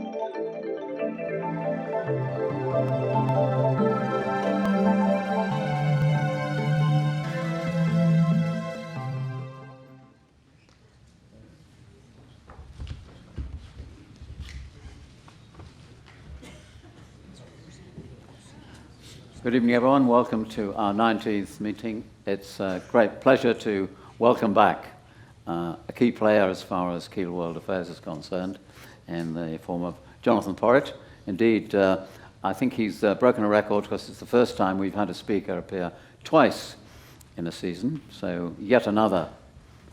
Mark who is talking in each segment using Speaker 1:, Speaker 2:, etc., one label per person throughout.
Speaker 1: Good evening, everyone. Welcome to our 19th meeting. It's a great pleasure to welcome back a key player as far as Keele World Affairs is concerned in the form of Jonathon Porritt. Indeed, I think he's broken a record because it's the first time we've had a speaker appear twice in a season, so yet another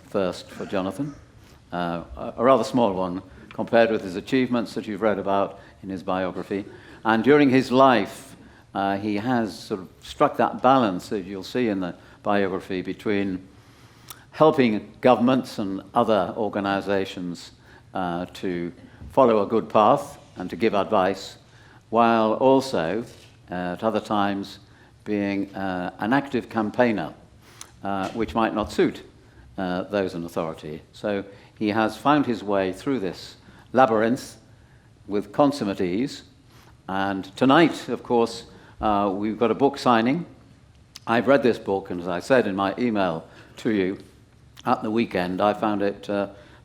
Speaker 1: first for Jonathon. A rather small one compared with his achievements that you've read about in his biography. And during his life, he has sort of struck that balance that you'll see in the biography between helping governments and other organizations to follow a good path and to give advice, while also, at other times, being an active campaigner, which might not suit those in authority. So he has found his way through this labyrinth with consummate ease. And tonight, of course, we've got a book signing. I've read this book, and as I said in my email to you at the weekend, I found it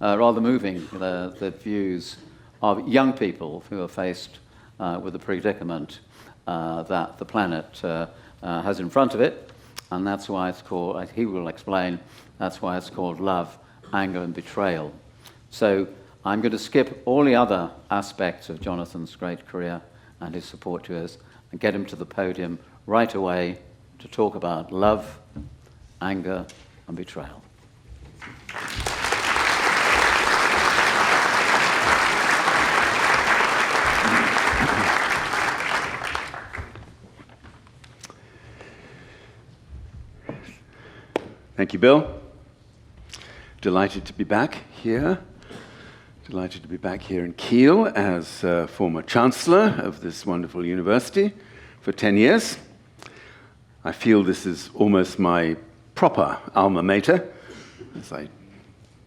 Speaker 1: rather moving, the views of young people who are faced with the predicament that the planet has in front of it, and that's why it's called, he will explain, that's why it's called Love, Anger and Betrayal. So I'm going to skip all the other aspects of Jonathon's great career and his support to us, and get him to the podium right away to talk about love, anger, and betrayal.
Speaker 2: Thank you, Bill. Delighted to be back here. Delighted to be back here in Keele as former Chancellor of this wonderful university for 10 years. I feel this is almost my proper alma mater, as I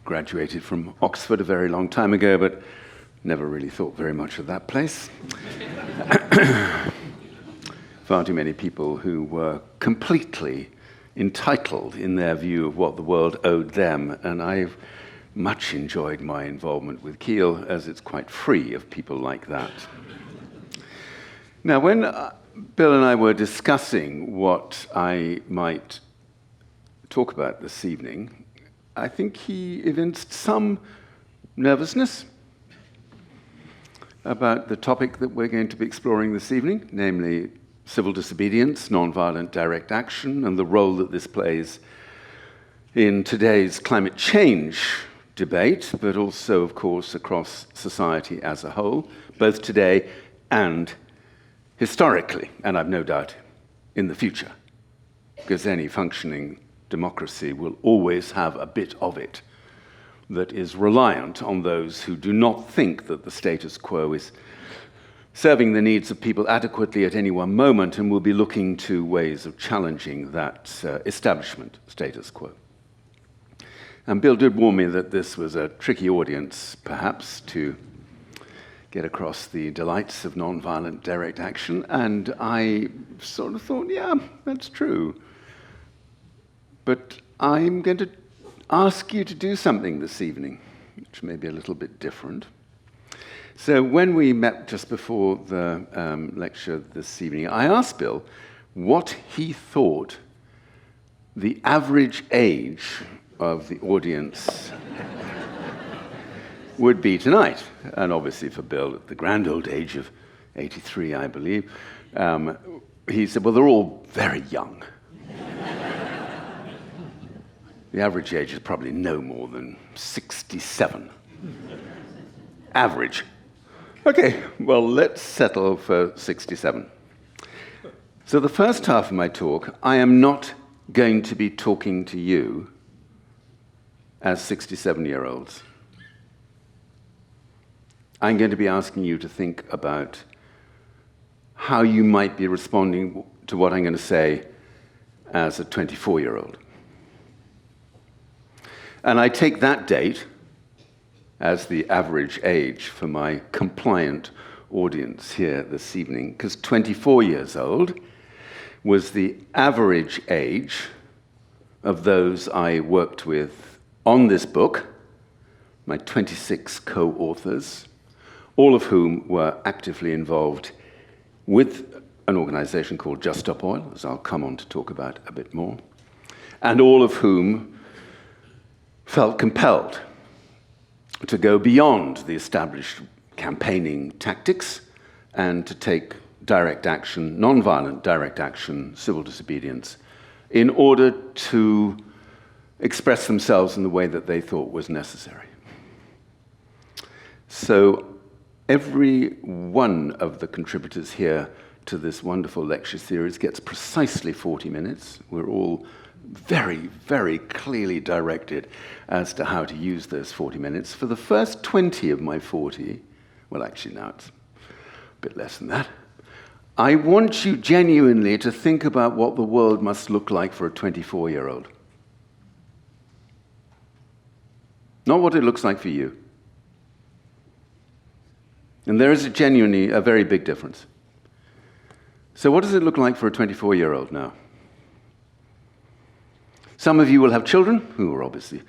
Speaker 2: graduated from Oxford a very long time ago, but never really thought very much of that place. Far too many people who were completely entitled in their view of what the world owed them, and I've much enjoyed my involvement with Keele, as it's quite free of people like that. Now, when Bill and I were discussing what I might talk about this evening, I think he evinced some nervousness about the topic that we're going to be exploring this evening, namely civil disobedience, nonviolent direct action, and the role that this plays in today's climate change debate, but also, of course, across society as a whole, both today and historically, and I've no doubt in the future, because any functioning democracy will always have a bit of it that is reliant on those who do not think that the status quo is serving the needs of people adequately at any one moment, and will be looking to ways of challenging that establishment status quo. And Bill did warn me that this was a tricky audience, perhaps, to get across the delights of nonviolent direct action, and I sort of thought, yeah, that's true. But I'm going to ask you to do something this evening, which may be a little bit different. So when we met just before the lecture this evening, I asked Bill what he thought the average age of the audience would be tonight. And obviously for Bill, at the grand old age of 83, I believe, he said, well, they're all very young. The average age is probably no more than 67. Average. Okay, well, let's settle for 67. So the first half of my talk, I am not going to be talking to you as 67-year-olds. I'm going to be asking you to think about how you might be responding to what I'm going to say as a 24-year-old. And I take that date as the average age for my compliant audience here this evening, because 24 years old was the average age of those I worked with on this book, my 26 co-authors, all of whom were actively involved with an organization called Just Stop Oil, as I'll come on to talk about a bit more, and all of whom felt compelled to go beyond the established campaigning tactics and to take direct action, non-violent direct action, civil disobedience, in order to express themselves in the way that they thought was necessary. So every one of the contributors here to this wonderful lecture series gets precisely 40 minutes. We're all very, very clearly directed as to how to use those 40 minutes. For the first 20 of my 40, well, actually now it's a bit less than that, I want you genuinely to think about what the world must look like for a 24-year-old. Not what it looks like for you. And there is genuinely a very big difference. So what does it look like for a 24-year-old now? Some of you will have children who are obviously,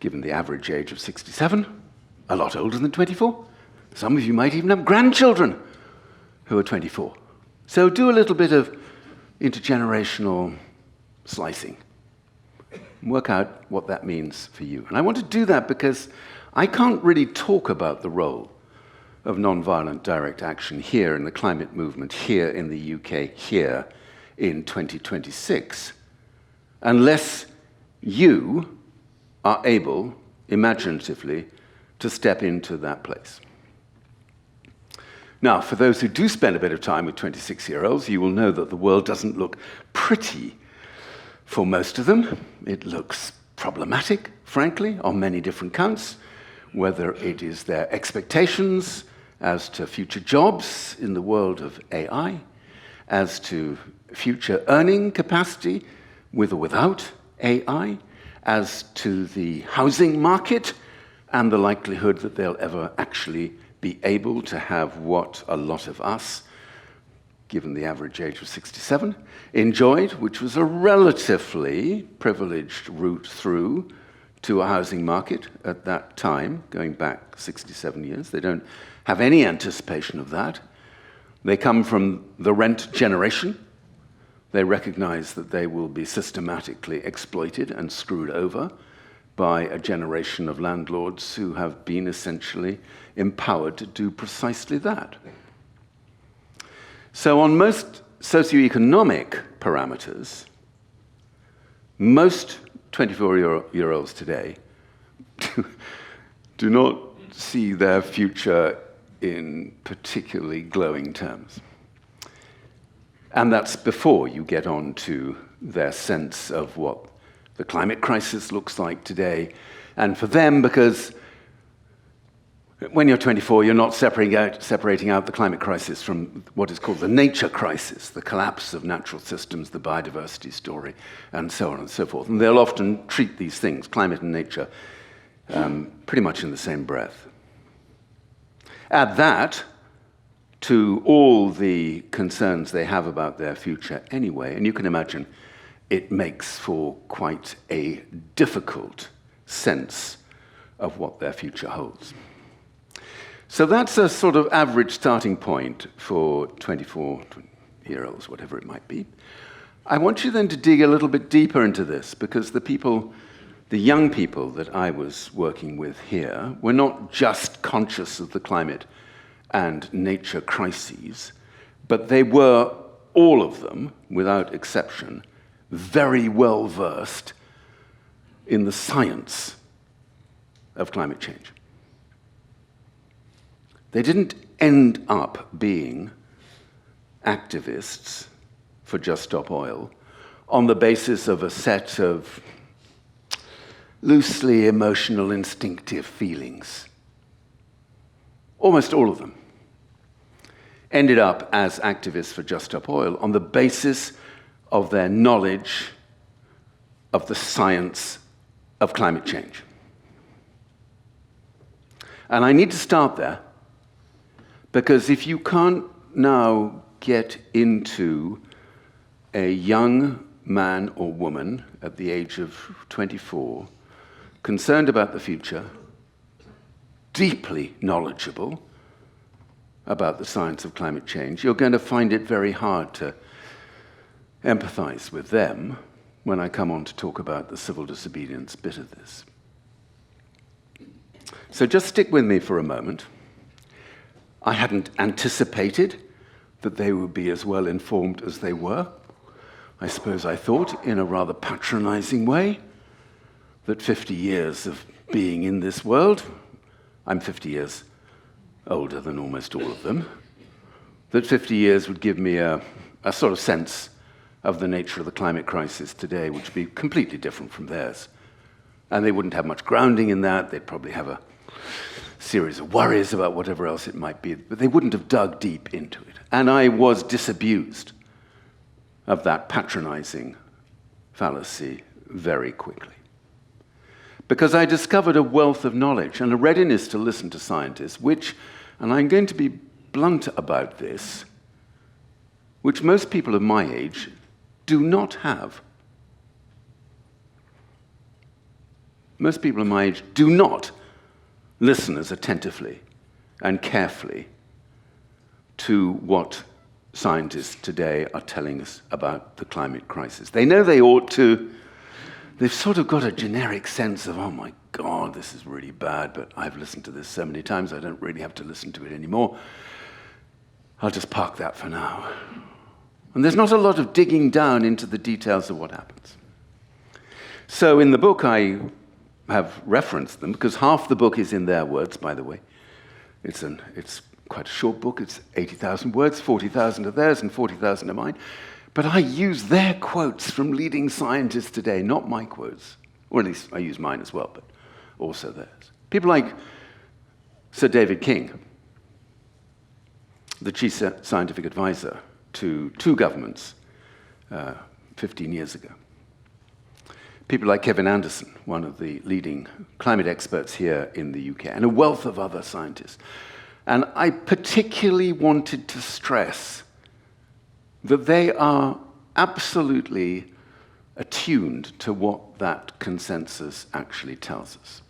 Speaker 2: given the average age of 67, a lot older than 24. Some of you might even have grandchildren who are 24. So do a little bit of intergenerational slicing. Work out what that means for you. And I want to do that because I can't really talk about the role of nonviolent direct action here in the climate movement, here in the UK, here in 2026, unless you are able, imaginatively, to step into that place. Now, for those who do spend a bit of time with 26-year-olds, you will know that the world doesn't look pretty for most of them. It looks problematic, frankly, on many different counts, whether it is their expectations as to future jobs in the world of AI, as to future earning capacity with or without AI, as to the housing market and the likelihood that they'll ever actually be able to have what a lot of us, given the average age of 67, enjoyed, which was a relatively privileged route through to a housing market at that time, going back 67 years. They don't have any anticipation of that. They come from the rent generation. They recognize that they will be systematically exploited and screwed over by a generation of landlords who have been essentially empowered to do precisely that. So on most socioeconomic parameters, most 24-year-olds today do not see their future in particularly glowing terms. And that's before you get on to their sense of what the climate crisis looks like today. And for them, because when you're 24, you're not separating out the climate crisis from what is called the nature crisis, the collapse of natural systems, the biodiversity story, and so on and so forth. And they'll often treat these things, climate and nature, pretty much in the same breath. Add that to all the concerns they have about their future anyway, and you can imagine it makes for quite a difficult sense of what their future holds. So that's a sort of average starting point for 24-year-olds, whatever it might be. I want you then to dig a little bit deeper into this, because the young people that I was working with here were not just conscious of the climate and nature crises, but they were, all of them, without exception, very well versed in the science of climate change. They didn't end up being activists for Just Stop Oil on the basis of a set of loosely emotional, instinctive feelings. Almost all of them ended up as activists for Just Stop Oil on the basis of their knowledge of the science of climate change. And I need to start there, because if you can't now get into a young man or woman at the age of 24, concerned about the future, deeply knowledgeable about the science of climate change, you're going to find it very hard to empathize with them when I come on to talk about the civil disobedience bit of this. So just stick with me for a moment. I hadn't anticipated that they would be as well informed as they were. I suppose I thought, in a rather patronizing way, that 50 years of being in this world, I'm 50 years older than almost all of them, that 50 years would give me a sort of sense of the nature of the climate crisis today, which would be completely different from theirs. And they wouldn't have much grounding in that. They'd probably have a series of worries about whatever else it might be, but they wouldn't have dug deep into it. And I was disabused of that patronizing fallacy very quickly, because I discovered a wealth of knowledge and a readiness to listen to scientists, which, and I'm going to be blunt about this, which most people of my age do not have. Most people of my age do not listen as attentively and carefully to what scientists today are telling us about the climate crisis. They know they ought to. They've sort of got a generic sense of, oh my God, this is really bad, but I've listened to this so many times, I don't really have to listen to it anymore. I'll just park that for now. And there's not a lot of digging down into the details of what happens. So in the book, I have referenced them, because half the book is in their words, by the way. It's quite a short book. It's 80,000 words, 40,000 of theirs and 40,000 of mine. But I use their quotes from leading scientists today, not my quotes. Or at least I use mine as well, but also theirs. People like Sir David King, the chief scientific advisor to two governments 15 years ago. People like Kevin Anderson, one of the leading climate experts here in the UK, and a wealth of other scientists. And I particularly wanted to stress that they are absolutely attuned to what that consensus actually tells us.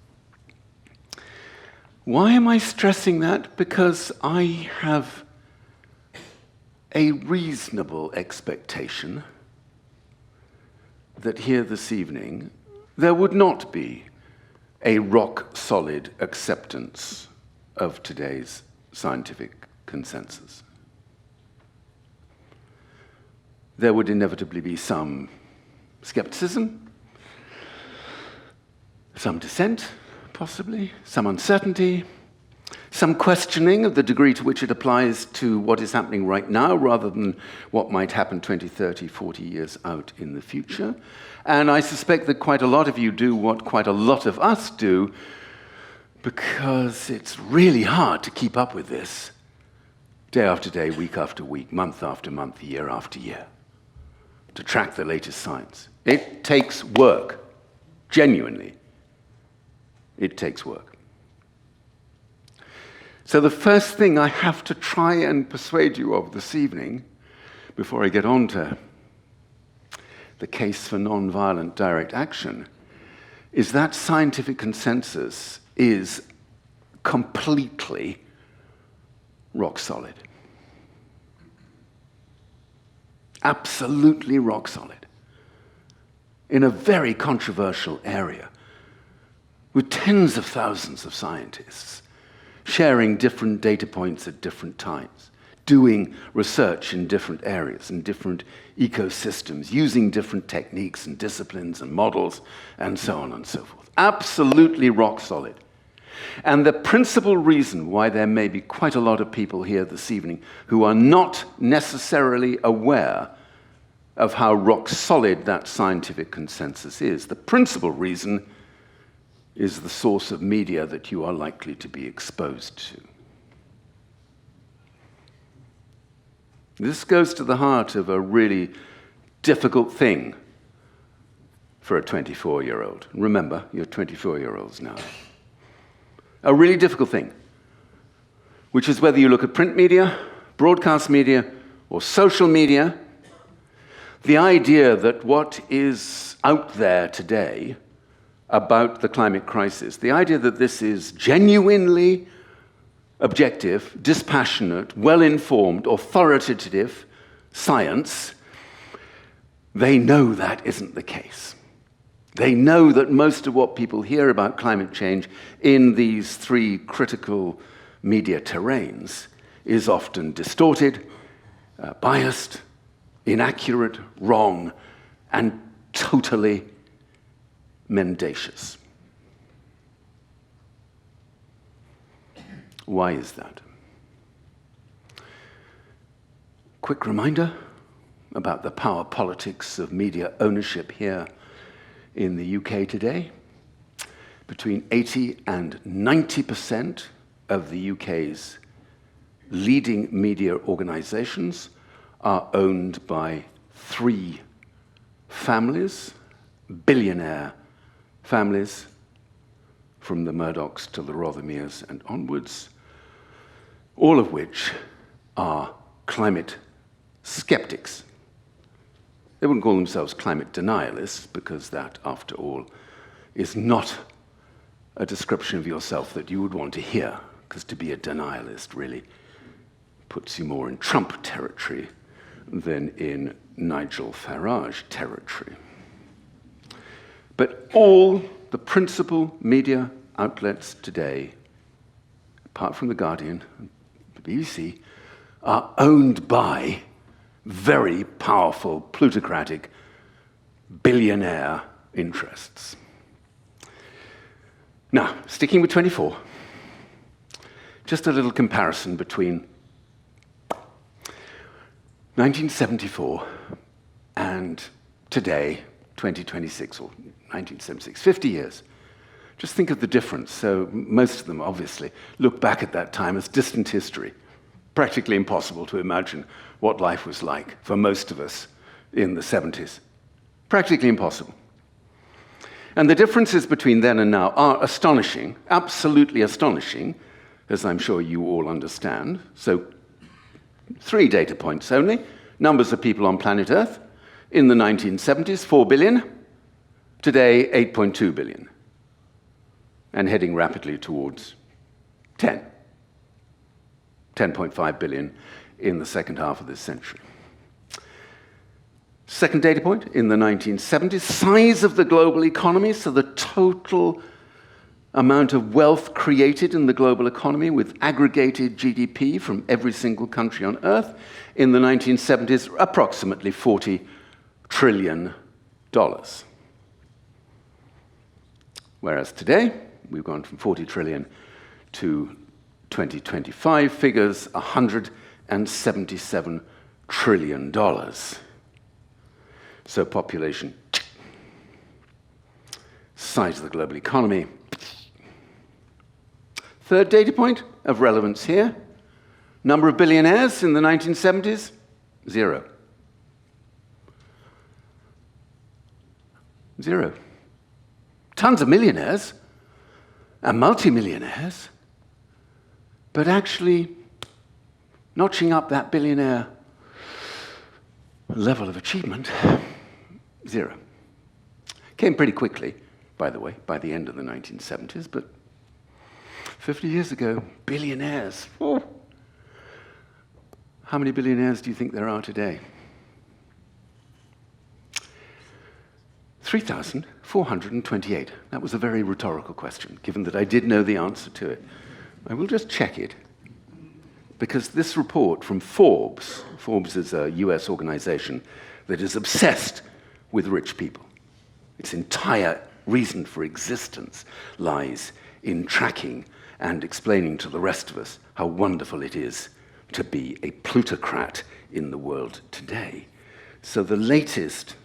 Speaker 2: Why am I stressing that? Because I have a reasonable expectation that here this evening there would not be a rock-solid acceptance of today's scientific consensus. There would inevitably be some skepticism, some dissent, possibly, some uncertainty, some questioning of the degree to which it applies to what is happening right now rather than what might happen 20, 30, 40 years out in the future. And I suspect that quite a lot of you do what quite a lot of us do, because it's really hard to keep up with this day after day, week after week, month after month, year after year, to track the latest science. It takes work, genuinely. It takes work. So the first thing I have to try and persuade you of this evening, before I get on to the case for nonviolent direct action, is that scientific consensus is completely rock solid. Absolutely rock solid. In a very controversial area, with tens of thousands of scientists sharing different data points at different times, doing research in different areas and different ecosystems, using different techniques and disciplines and models, and so on and so forth. Absolutely rock solid. And the principal reason why there may be quite a lot of people here this evening who are not necessarily aware of how rock solid that scientific consensus is, the principal reason is the source of media that you are likely to be exposed to. This goes to the heart of a really difficult thing for a 24-year-old. Remember, you're 24-year-olds now. a really difficult thing, which is whether you look at print media, broadcast media, or social media, the idea that what is out there today about the climate crisis, the idea that this is genuinely objective, dispassionate, well-informed, authoritative science, they know that isn't the case. They know that most of what people hear about climate change in these three critical media terrains is often distorted, biased, inaccurate, wrong, and totally mendacious. Why is that? Quick reminder about the power politics of media ownership here in the UK today. Between 80 and 90% of the UK's leading media organizations are owned by three families, billionaire families, from the Murdochs to the Rothermeres and onwards, all of which are climate skeptics. They wouldn't call themselves climate denialists, because that, after all, is not a description of yourself that you would want to hear, because to be a denialist really puts you more in Trump territory than in Nigel Farage territory. But all the principal media outlets today, apart from The Guardian and the BBC, are owned by very powerful, plutocratic, billionaire interests. Now, sticking with 24, just a little comparison between 1974 and today, 2026, or 1976, 50 years. Just think of the difference. So most of them, obviously, look back at that time as distant history. Practically impossible to imagine what life was like for most of us in the 70s. Practically impossible. And the differences between then and now are astonishing, absolutely astonishing, as I'm sure you all understand. So 3 data points only. Numbers of people on planet Earth. In the 1970s, 4 billion. Today, 8.2 billion. And heading rapidly towards 10.5 billion in the second half of this century. Second data point, in the 1970s, size of the global economy, so the total amount of wealth created in the global economy with aggregated GDP from every single country on Earth, in the 1970s, approximately $40 trillion. Whereas today, we've gone from 40 trillion to 2025 figures, $177 trillion. So population, size of the global economy. Third data point of relevance here, number of billionaires in the 1970s, 0. 0. Tons of millionaires and multimillionaires, but actually notching up that billionaire level of achievement, 0. Came pretty quickly, by the way, by the end of the 1970s, but 50 years ago, billionaires. Oh. How many billionaires do you think there are today? 3,428. That was a very rhetorical question, given that I did know the answer to it. I will just check it, because this report from Forbes is a US organization that is obsessed with rich people. Its entire reason for existence lies in tracking and explaining to the rest of us how wonderful it is to be a plutocrat in the world today. So the latest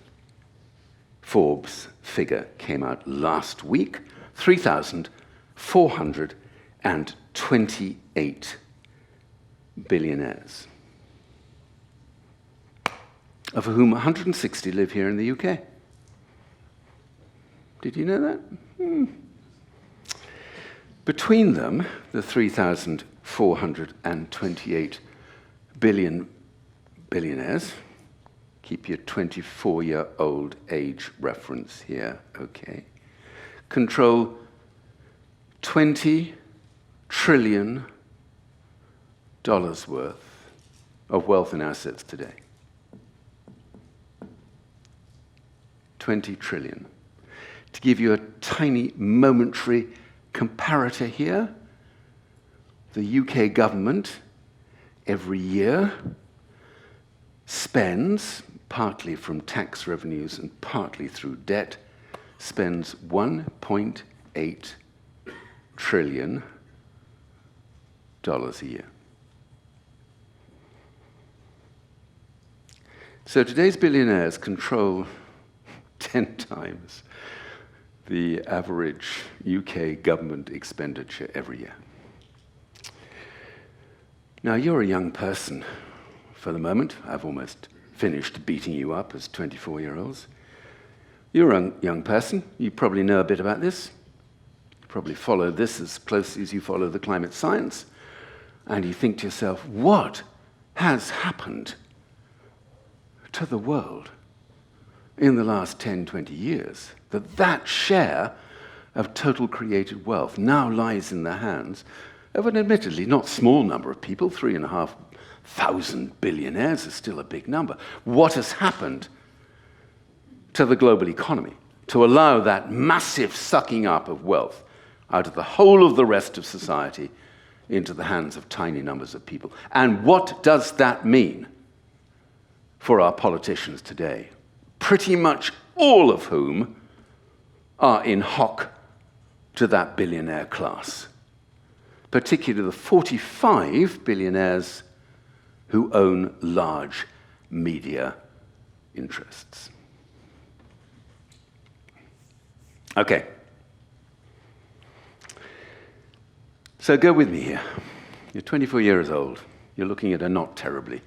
Speaker 2: Forbes figure came out last week, 3,428 billionaires, of whom 160 live here in the UK. Did you know that? Between them, the 3,428 billionaires, keep your 24-year-old age reference here, okay, control $20 trillion worth of wealth and assets today. 20 trillion. To give you a tiny momentary comparator here, the UK government every year spends, partly from tax revenues and partly through debt, spends $1.8 trillion a year. So today's billionaires control 10 times the average UK government expenditure every year. Now, you're a young person for the moment. I've almost finished beating you up as 24-year-olds. You're a young person. You probably know a bit about this. You probably follow this as closely as you follow the climate science. And you think to yourself, what has happened to the world in the last 10, 20 years, that share of total created wealth now lies in the hands of an admittedly not small number of people. 3,500 billionaires is still a big number. What has happened to the global economy to allow that massive sucking up of wealth out of the whole of the rest of society into the hands of tiny numbers of people? And what does that mean for our politicians today? Pretty much all of whom are in hock to that billionaire class, particularly the 45 billionaires who own large media interests. Okay. So go with me here. You're 24 years old. You're looking at a not terribly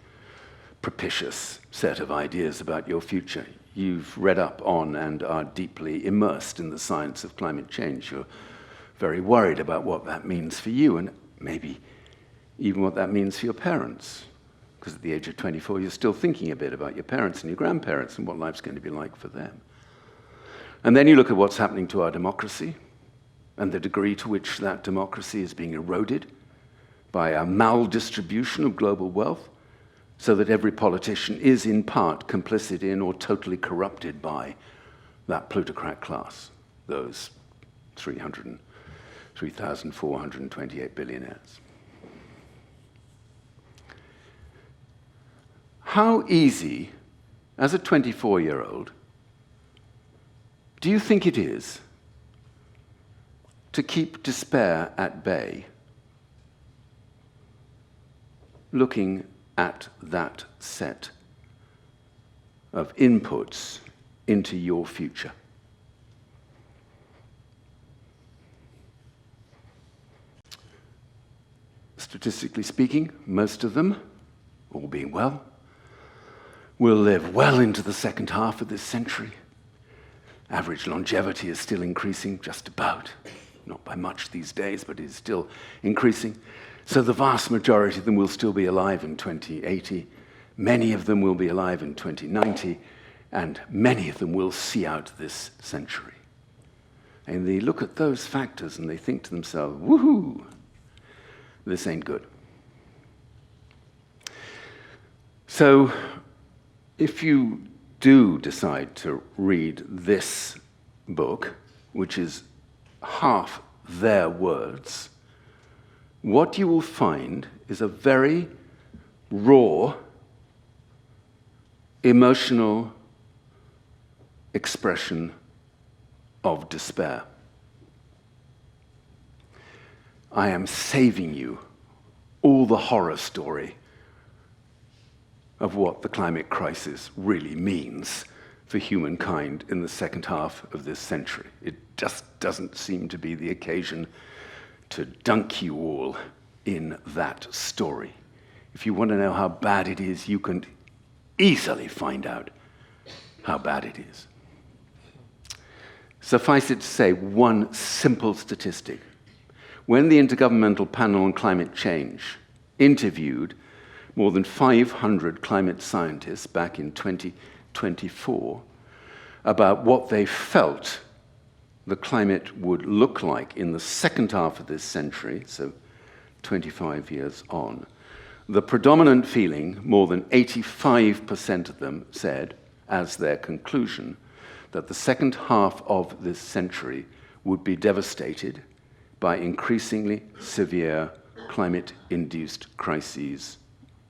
Speaker 2: propitious set of ideas about your future. You've read up on and are deeply immersed in the science of climate change. You're very worried about what that means for you and maybe even what that means for your parents. Because at the age of 24, you're still thinking a bit about your parents and your grandparents and what life's going to be like for them. And then you look at what's happening to our democracy and the degree to which that democracy is being eroded by a maldistribution of global wealth, so that every politician is in part complicit in or totally corrupted by that plutocrat class, those 3,428 billionaires. How easy, as a 24-year-old, do you think it is to keep despair at bay, looking at that set of inputs into your future? Statistically speaking, most of them, all being well, will live well into the second half of this century. Average longevity is still increasing, just about. Not by much these days, but it is still increasing. So the vast majority of them will still be alive in 2080. Many of them will be alive in 2090, and many of them will see out this century. And they look at those factors and they think to themselves, woohoo, this ain't good. So if you do decide to read this book, which is half their words, what you will find is a very raw, emotional expression of despair. I am saving you all the horror story of what the climate crisis really means for humankind in the second half of this century. It just doesn't seem to be the occasion to dunk you all in that story. If you want to know how bad it is, you can easily find out how bad it is. Suffice it to say, one simple statistic. when the Intergovernmental Panel on Climate Change interviewed more than 500 climate scientists back in 2024 about what they felt the climate would look like in the second half of this century, so 25 years on, the predominant feeling, more than 85% of them said, as their conclusion, that the second half of this century would be devastated by increasingly severe climate-induced crises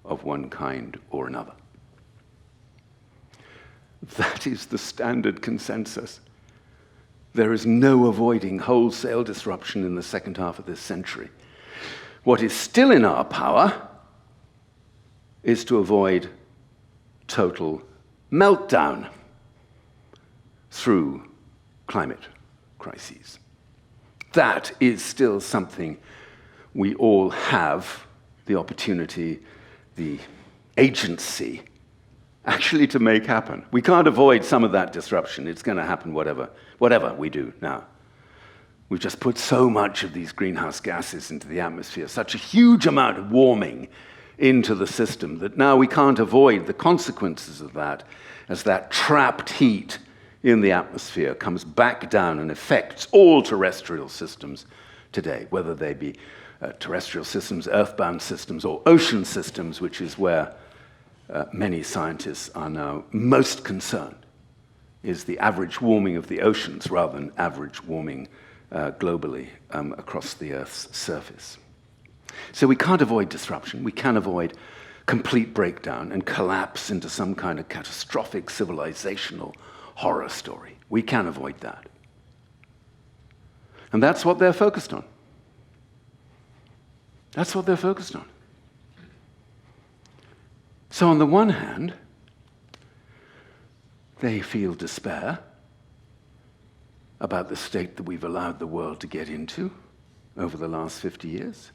Speaker 2: of one kind or another. That is the standard consensus. There is no avoiding wholesale disruption in the second half of this century. What is still in our power is to avoid total meltdown through climate crises. That is still something we all have the opportunity, the agency, actually to make happen. We can't avoid some of that disruption. It's going to happen whatever we do now. We've just put so much of these greenhouse gases into the atmosphere, such a huge amount of warming into the system that now we can't avoid the consequences of that as that trapped heat in the atmosphere comes back down and affects all terrestrial systems today, whether they be terrestrial systems, earthbound systems, or ocean systems, which is where many scientists are now most concerned, is the average warming of the oceans rather than average warming globally across the Earth's surface. So we can't avoid disruption. We can avoid complete breakdown and collapse into some kind of catastrophic civilizational horror story. We can avoid that. And that's what they're focused on. That's what they're focused on. So on the one hand, they feel despair about the state that we've allowed the world to get into over the last 50 years.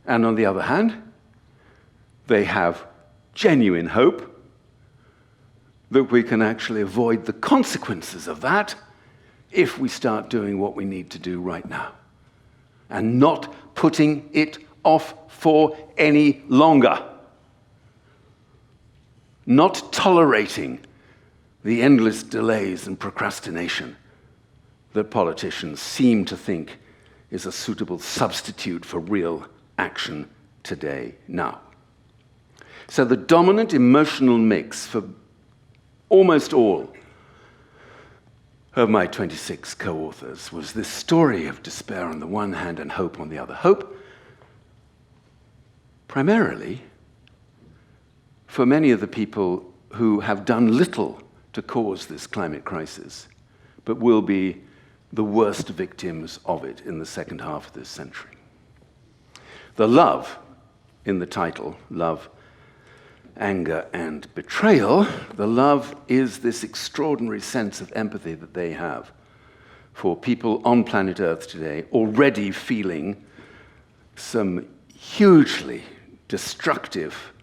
Speaker 2: And on the other hand, they have genuine hope that we can actually avoid the consequences of that if we start doing what we need to do right now and not putting it off for any longer. Not tolerating the endless delays and procrastination that politicians seem to think is a suitable substitute for real action today, now. So the dominant emotional mix for almost all of my 26 co-authors was this story of despair on the one hand and hope on the other. Hope, primarily, for many of the people who have done little to cause this climate crisis, but will be the worst victims of it in the second half of this century. The love in the title, Love, Anger, and Betrayal, the love is this extraordinary sense of empathy that they have for people on planet Earth today already feeling some hugely destructive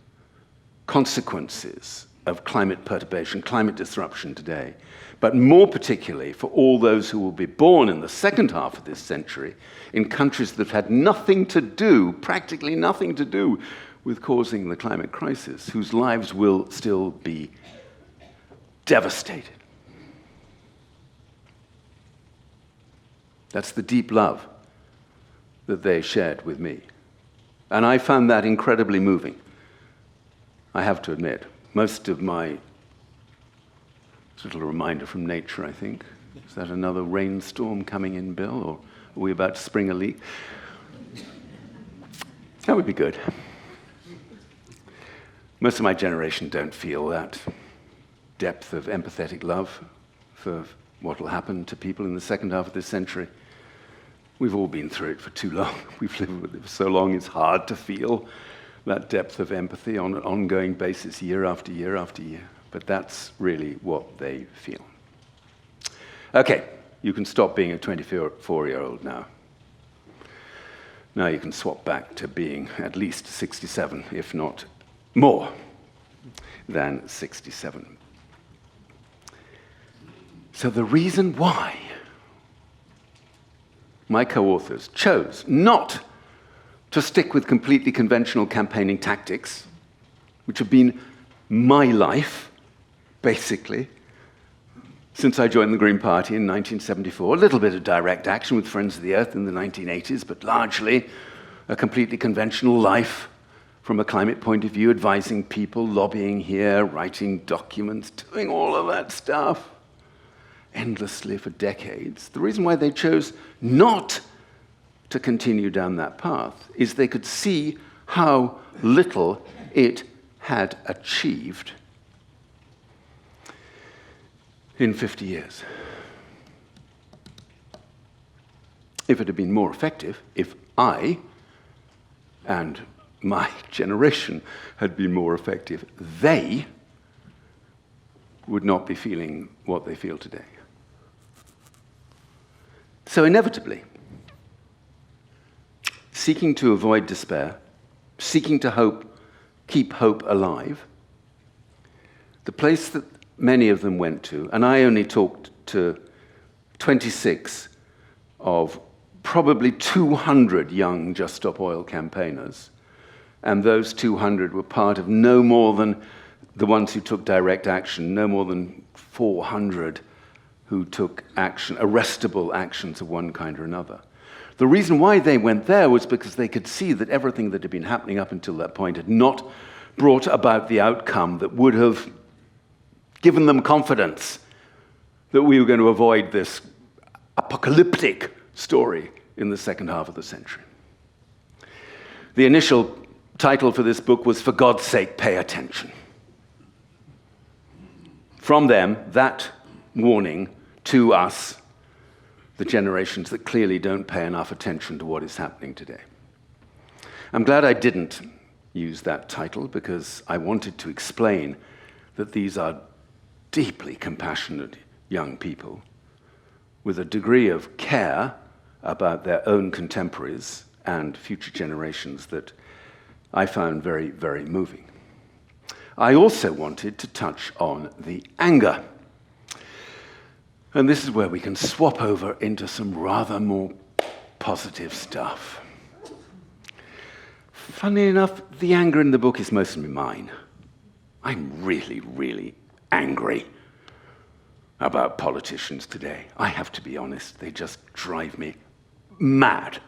Speaker 2: consequences of climate perturbation, climate disruption today, but more particularly for all those who will be born in the second half of this century in countries that have had nothing to do, practically nothing to do, with causing the climate crisis, whose lives will still be devastated. That's the deep love that they shared with me. And I found that incredibly moving, I have to admit. Most of my, it's a little reminder from nature, I think. Is that another rainstorm coming in, Bill? Or are we about to spring a leak? That would be good. Most of my generation don't feel that depth of empathetic love for what will happen to people in the second half of this century. We've all been through it for too long. We've lived with it for so long, it's hard to feel that depth of empathy on an ongoing basis, year after year after year. But that's really what they feel. Okay, you can stop being a 24-year-old now. Now you can swap back to being at least 67, if not more than 67. So the reason why my co-authors, chose not to stick with completely conventional campaigning tactics, which have been my life, basically, since I joined the Green Party in 1974. A little bit of direct action with Friends of the Earth in the 1980s, but largely a completely conventional life from a climate point of view, advising people, lobbying here, writing documents, doing all of that stuff endlessly for decades. The reason why they chose not to continue down that path is they could see how little it had achieved in 50 years. If it had been more effective, if I and my generation had been more effective, they would not be feeling what they feel today. So inevitably, seeking to avoid despair, seeking to keep hope alive, the place that many of them went to, and I only talked to 26 of probably 200 young Just Stop Oil campaigners, and those 200 were part of no more than the ones who took direct action, no more than 400 who took action, arrestable actions of one kind or another. The reason why they went there was because they could see that everything that had been happening up until that point had not brought about the outcome that would have given them confidence that we were going to avoid this apocalyptic story in the second half of the century. The initial title for this book was, "For God's Sake, Pay Attention." From them, that warning to us, the generations that clearly don't pay enough attention to what is happening today. I'm glad I didn't use that title because I wanted to explain that these are deeply compassionate young people with a degree of care about their own contemporaries and future generations that I found very, very moving. I also wanted to touch on the anger. And this is where we can swap over into some rather more positive stuff. Funnily enough, the anger in the book is mostly mine. I'm really, really angry about politicians today. I have to be honest, they just drive me mad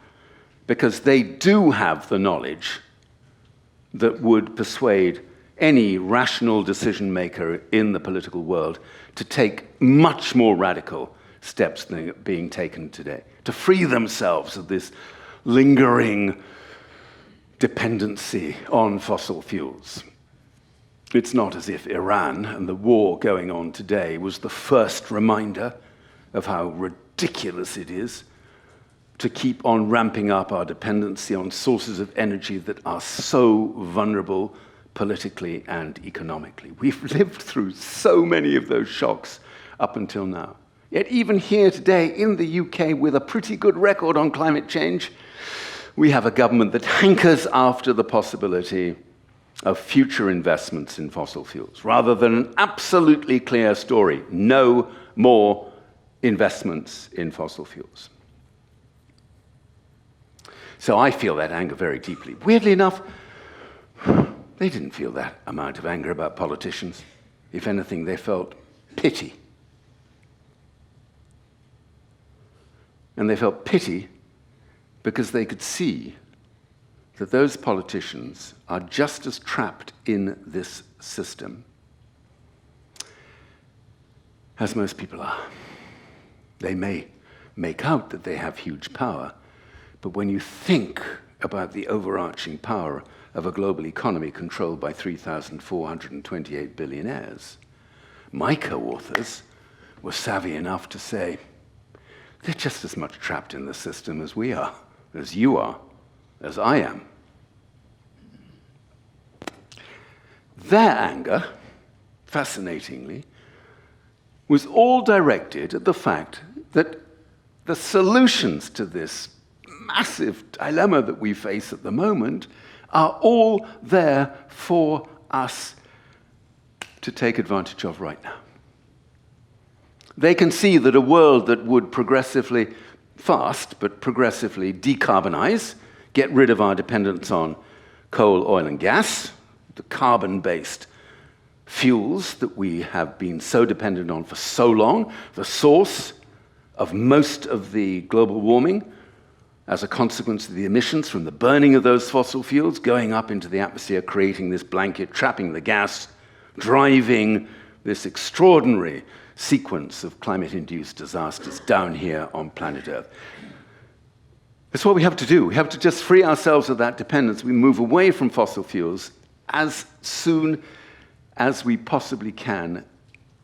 Speaker 2: because they do have the knowledge that would persuade any rational decision maker in the political world to take much more radical steps than are being taken today, to free themselves of this lingering dependency on fossil fuels. It's not as if Iran and the war going on today was the first reminder of how ridiculous it is to keep on ramping up our dependency on sources of energy that are so vulnerable politically and economically. We've lived through so many of those shocks up until now. Yet even here today in the UK, with a pretty good record on climate change, we have a government that hankers after the possibility of future investments in fossil fuels, rather than an absolutely clear story: no more investments in fossil fuels. So I feel that anger very deeply. Weirdly enough, they didn't feel that amount of anger about politicians. If anything, they felt pity. And they felt pity because they could see that those politicians are just as trapped in this system as most people are. They may make out that they have huge power, but when you think about the overarching power of a global economy controlled by 3,428 billionaires, my co-authors were savvy enough to say, they're just as much trapped in the system as we are, as you are, as I am. Their anger, fascinatingly, was all directed at the fact that the solutions to this massive dilemma that we face at the moment are all there for us to take advantage of right now. They can see that a world that would progressively fast, but progressively decarbonize, get rid of our dependence on coal, oil, and gas, the carbon-based fuels that we have been so dependent on for so long, the source of most of the global warming as a consequence of the emissions from the burning of those fossil fuels going up into the atmosphere, creating this blanket, trapping the gas, driving this extraordinary sequence of climate-induced disasters down here on planet Earth. That's what we have to do. We have to just free ourselves of that dependence. We move away from fossil fuels as soon as we possibly can,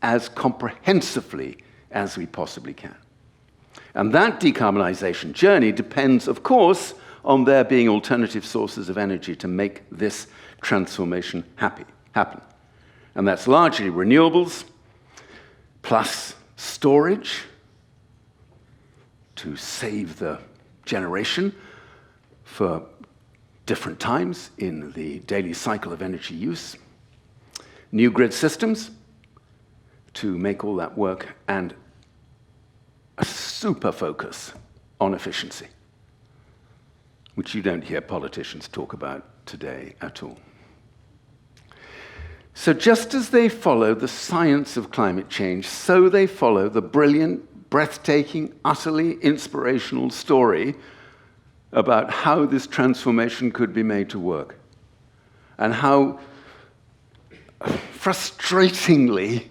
Speaker 2: as comprehensively as we possibly can. And that decarbonization journey depends, of course, on there being alternative sources of energy to make this transformation happen. And that's largely renewables, plus storage to save the generation for different times in the daily cycle of energy use, new grid systems to make all that work, and a super focus on efficiency, which you don't hear politicians talk about today at all. So just as they follow the science of climate change, so they follow the brilliant, breathtaking, utterly inspirational story about how this transformation could be made to work, and how frustratingly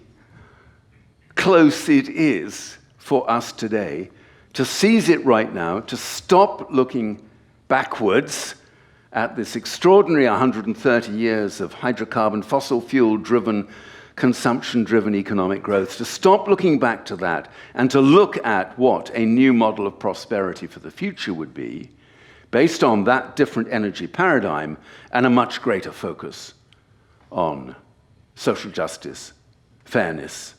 Speaker 2: close it is for us today to seize it right now, to stop looking backwards at this extraordinary 130 years of hydrocarbon, fossil fuel-driven, consumption-driven economic growth, to stop looking back to that and to look at what a new model of prosperity for the future would be, based on that different energy paradigm and a much greater focus on social justice, fairness,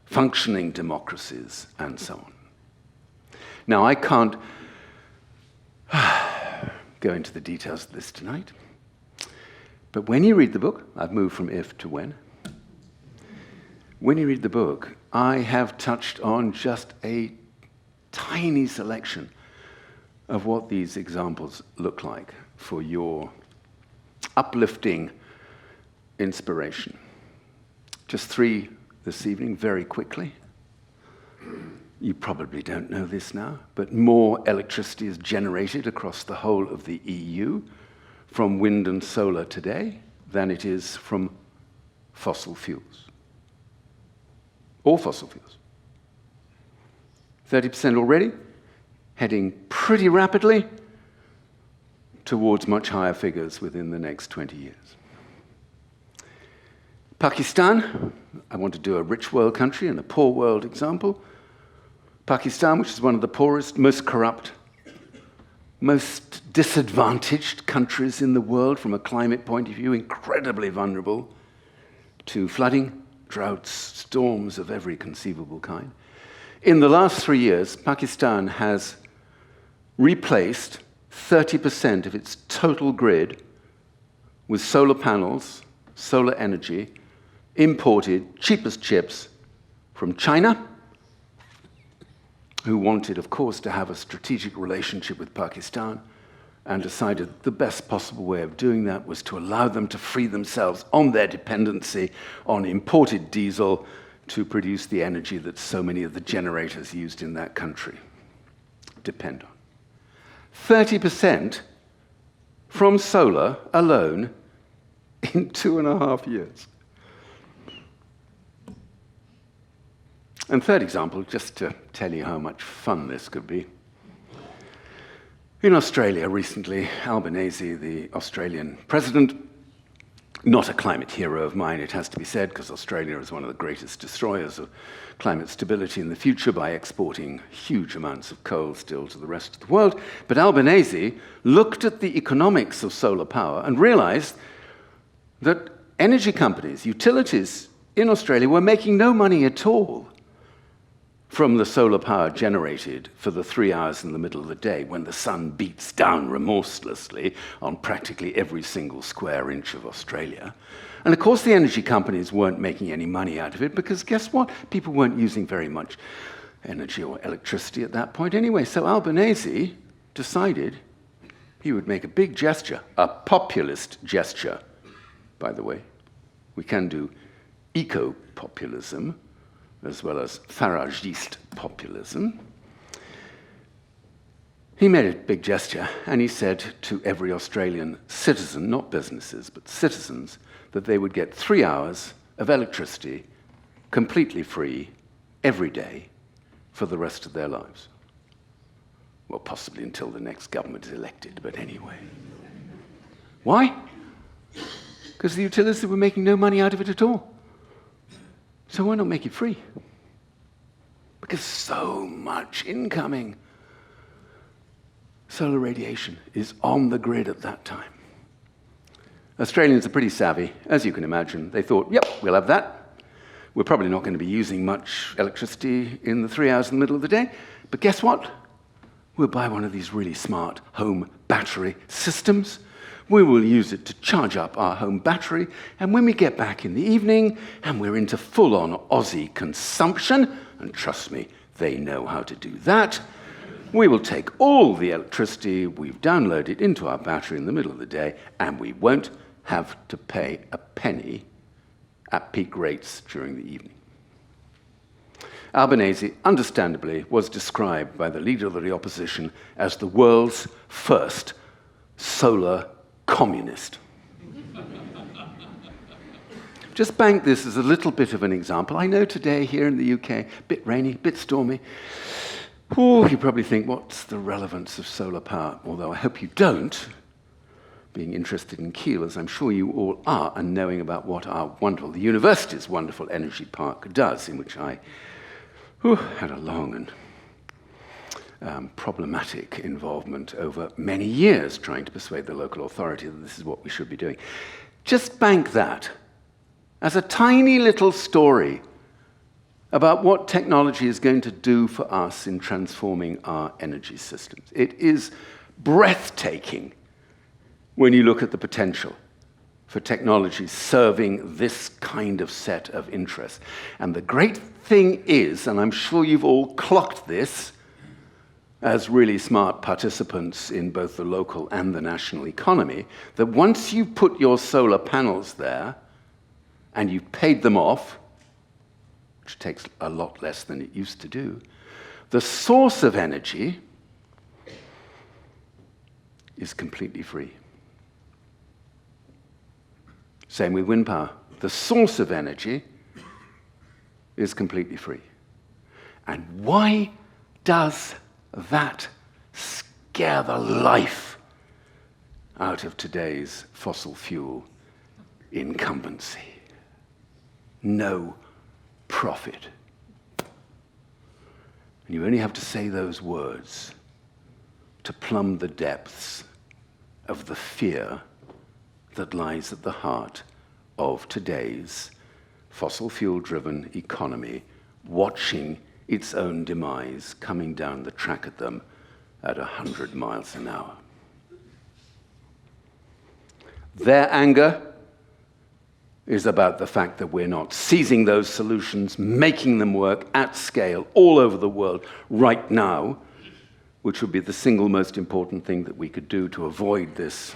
Speaker 2: functioning democracies, and so on. Now, I can't go into the details of this tonight, but when you read the book, I've moved from if to when. When you read the book, I have touched on just a tiny selection of what these examples look like for your uplifting inspiration. Just 3 this evening, very quickly. You probably don't know this now, but more electricity is generated across the whole of the EU from wind and solar today than it is from fossil fuels. All fossil fuels. 30% already, heading pretty rapidly towards much higher figures within the next 20 years. Pakistan, I want to do a rich world country and a poor world example. Pakistan, which is one of the poorest, most corrupt, most disadvantaged countries in the world from a climate point of view, incredibly vulnerable to flooding, droughts, storms of every conceivable kind. In the last 3 years, Pakistan has replaced 30% of its total grid with solar panels, solar energy, imported cheapest chips from China, who wanted, of course, to have a strategic relationship with Pakistan, and decided the best possible way of doing that was to allow them to free themselves on their dependency on imported diesel to produce the energy that so many of the generators used in that country depend on. 30% from solar alone in 2.5 years. And third example, just to tell you how much fun this could be. In Australia recently, Albanese, the Australian president, not a climate hero of mine, it has to be said, because Australia is one of the greatest destroyers of climate stability in the future by exporting huge amounts of coal still to the rest of the world. But Albanese looked at the economics of solar power and realized that energy companies, utilities in Australia were making no money at all from the solar power generated for the 3 hours in the middle of the day when the sun beats down remorselessly on practically every single square inch of Australia. And of course the energy companies weren't making any money out of it because guess what? People weren't using very much energy or electricity at that point anyway. So Albanese decided he would make a big gesture, a populist gesture, by the way. We can do eco-populism as well as Faragist populism. He made a big gesture, and he said to every Australian citizen, not businesses, but citizens, that they would get 3 hours of electricity completely free every day for the rest of their lives. Well, possibly until the next government is elected, but anyway. Why? Because the utilities were making no money out of it at all. So why not make it free? Because so much incoming solar radiation is on the grid at that time. Australians are pretty savvy, as you can imagine. They thought, yep, we'll have that. We're probably not going to be using much electricity in the 3 hours in the middle of the day, but guess what? We'll buy one of these really smart home battery systems. We will use it to charge up our home battery, and when we get back in the evening and we're into full-on Aussie consumption, and trust me, they know how to do that, we will take all the electricity we've downloaded into our battery in the middle of the day, and we won't have to pay a penny at peak rates during the evening. Albanese, understandably, was described by the leader of the opposition as the world's first solar communist. Just bank this as a little bit of an example. I know today here in the UK, a bit rainy, a bit stormy. Oh, you probably think, what's the relevance of solar power? Although I hope you don't, being interested in Keele, as I'm sure you all are, and knowing about what the university's wonderful energy park does, in which I had a long and problematic involvement over many years trying to persuade the local authority that this is what we should be doing. Just bank that as a tiny little story about what technology is going to do for us in transforming our energy systems. It is breathtaking when you look at the potential for technology serving this kind of set of interests. And the great thing is, and I'm sure you've all clocked this as really smart participants in both the local and the national economy, that once you put your solar panels there and you've paid them off, which takes a lot less than it used to do, the source of energy is completely free. Same with wind power. The source of energy is completely free. And why does that scare the life out of today's fossil fuel incumbency? No profit. And you only have to say those words to plumb the depths of the fear that lies at the heart of today's fossil fuel-driven economy, watching its own demise coming down the track at them at 100 miles an hour. Their anger is about the fact that we're not seizing those solutions, making them work at scale all over the world right now, which would be the single most important thing that we could do to avoid this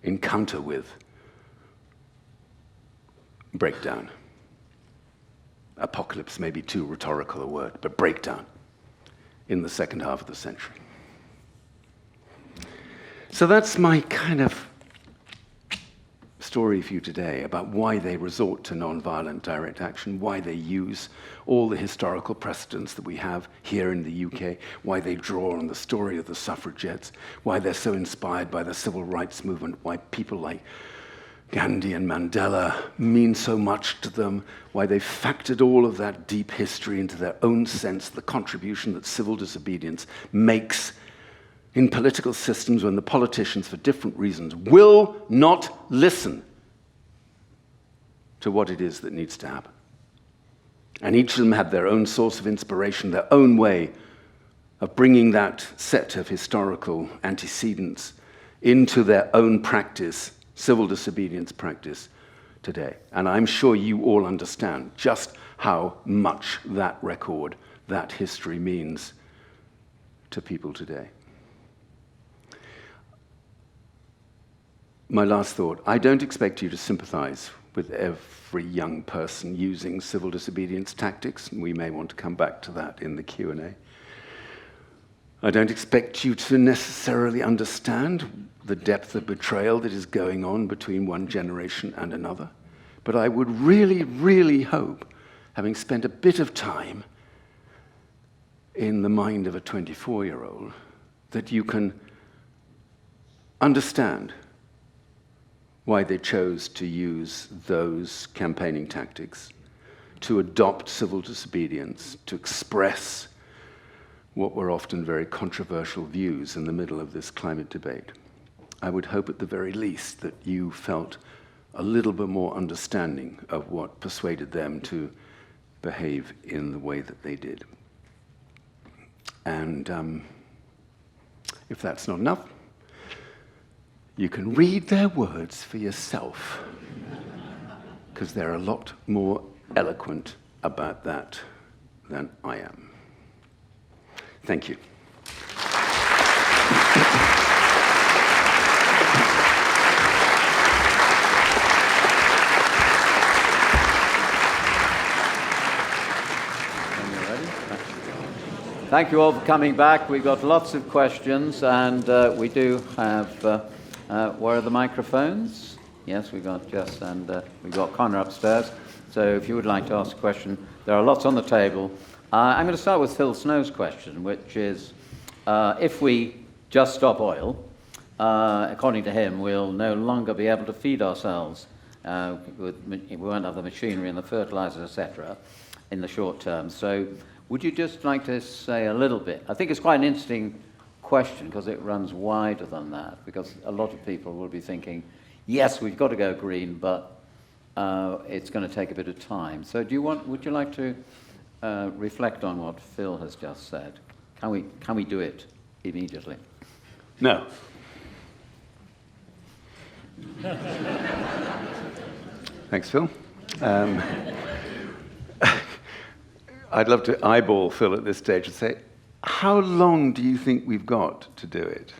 Speaker 2: encounter with breakdown. Apocalypse may be too rhetorical a word, but breakdown in the second half of the century. So that's my kind of story for you today about why they resort to nonviolent direct action, why they use all the historical precedents that we have here in the UK, why they draw on the story of the suffragettes, why they're so inspired by the civil rights movement, why people like Gandhi and Mandela mean so much to them, why they factored all of that deep history into their own sense, the contribution that civil disobedience makes in political systems when the politicians, for different reasons, will not listen to what it is that needs to happen. And each of them had their own source of inspiration, their own way of bringing that set of historical antecedents into their own practice, civil disobedience practice, today. And I'm sure you all understand just how much that record, that history means to people today. My last thought, I don't expect you to sympathize with every young person using civil disobedience tactics, and we may want to come back to that in the Q&A. I don't expect you to necessarily understand the depth of betrayal that is going on between one generation and another, but I would really, really hope, having spent a bit of time in the mind of a 24-year-old, that you can understand why they chose to use those campaigning tactics, to adopt civil disobedience, to express what were often very controversial views in the middle of this climate debate. I would hope at the very least that you felt a little bit more understanding of what persuaded them to behave in the way that they did. And if that's not enough, you can read their words for yourself, because they're a lot more eloquent about that than I am. Thank you.
Speaker 1: Thank you all for coming back. We've got lots of questions, and we do have, where are the microphones? Yes, we've got Jess, and we've got Connor upstairs. So if you would like to ask a question, there are lots on the table. I'm going to start with Phil Snow's question, which is, if we just stop oil, according to him, we'll no longer be able to feed ourselves. We won't have the machinery and the fertilizers, etc., in the short term. So would you just like to say a little bit? I think it's quite an interesting question because it runs wider than that, because a lot of people will be thinking, yes, we've got to go green, but it's going to take a bit of time. So would you like to reflect on what Phil has just said? Can we do it immediately?
Speaker 2: No. Thanks, Phil. I'd love to eyeball Phil at this stage and say, how long do you think we've got to do it?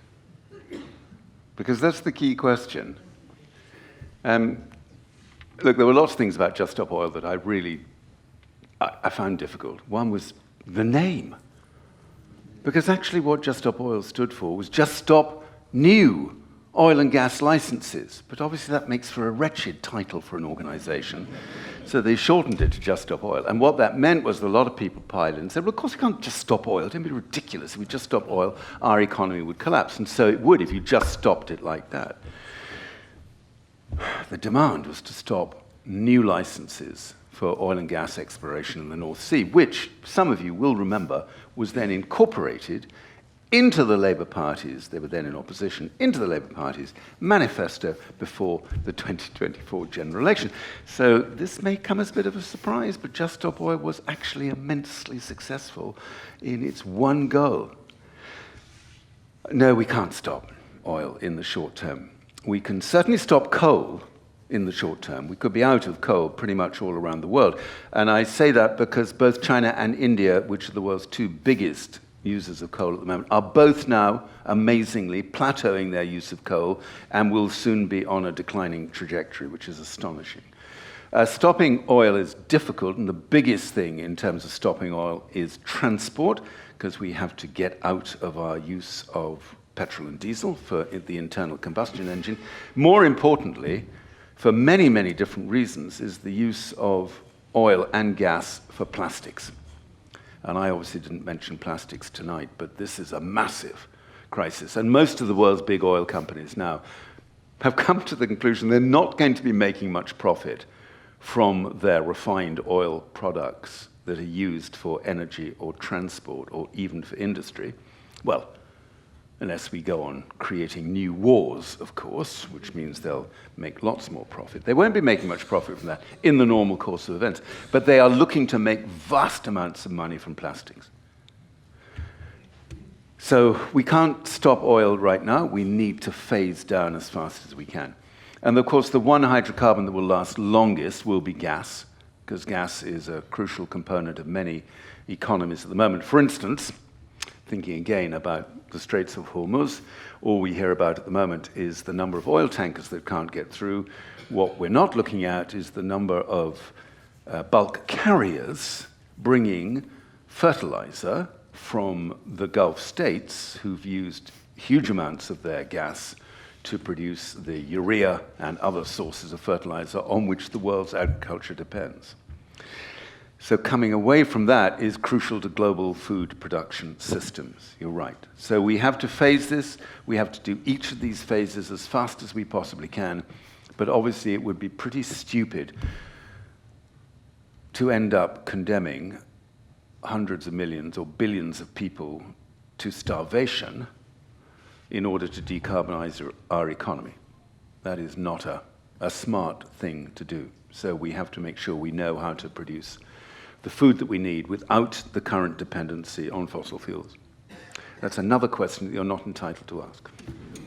Speaker 2: Because that's the key question. Look, there were lots of things about Just Stop Oil that I found difficult. One was the name. Because actually what Just Stop Oil stood for was Just Stop New Oil and Gas Licenses. But obviously that makes for a wretched title for an organization. So they shortened it to Just Stop Oil. And what that meant was that a lot of people piled in and said, well, of course we can't just stop oil. It would be ridiculous. If we just stopped oil, our economy would collapse. And so it would if you just stopped it like that. The demand was to stop new licenses for oil and gas exploration in the North Sea, which some of you will remember was then incorporated into the Labour Party's, they were then in opposition, into the Labour Party's manifesto before the 2024 general election. So this may come as a bit of a surprise, but Just Stop Oil was actually immensely successful in its one goal. No, we can't stop oil in the short term. We can certainly stop coal in the short term. We could be out of coal pretty much all around the world. And I say that because both China and India, which are the world's two biggest users of coal at the moment, are both now amazingly plateauing their use of coal and will soon be on a declining trajectory, which is astonishing. Stopping oil is difficult, and the biggest thing in terms of stopping oil is transport, because we have to get out of our use of petrol and diesel for the internal combustion engine. More importantly, for many, many different reasons, is the use of oil and gas for plastics. And I obviously didn't mention plastics tonight, but this is a massive crisis. And most of the world's big oil companies now have come to the conclusion they're not going to be making much profit from their refined oil products that are used for energy or transport or even for industry. Well, unless we go on creating new wars, of course, which means they'll make lots more profit. They won't be making much profit from that in the normal course of events, but they are looking to make vast amounts of money from plastics. So we can't stop oil right now. We need to phase down as fast as we can. And of course, the one hydrocarbon that will last longest will be gas, because gas is a crucial component of many economies at the moment. For instance, thinking again about the Straits of Hormuz, all we hear about at the moment is the number of oil tankers that can't get through. What we're not looking at is the number of bulk carriers bringing fertilizer from the Gulf states who've used huge amounts of their gas to produce the urea and other sources of fertilizer on which the world's agriculture depends. So coming away from that is crucial to global food production systems. You're right. So we have to phase this. We have to do each of these phases as fast as we possibly can. But obviously it would be pretty stupid to end up condemning hundreds of millions or billions of people to starvation in order to decarbonize our economy. That is not a smart thing to do. So we have to make sure we know how to produce the food that we need without the current dependency on fossil fuels. That's another question that you're not entitled to ask.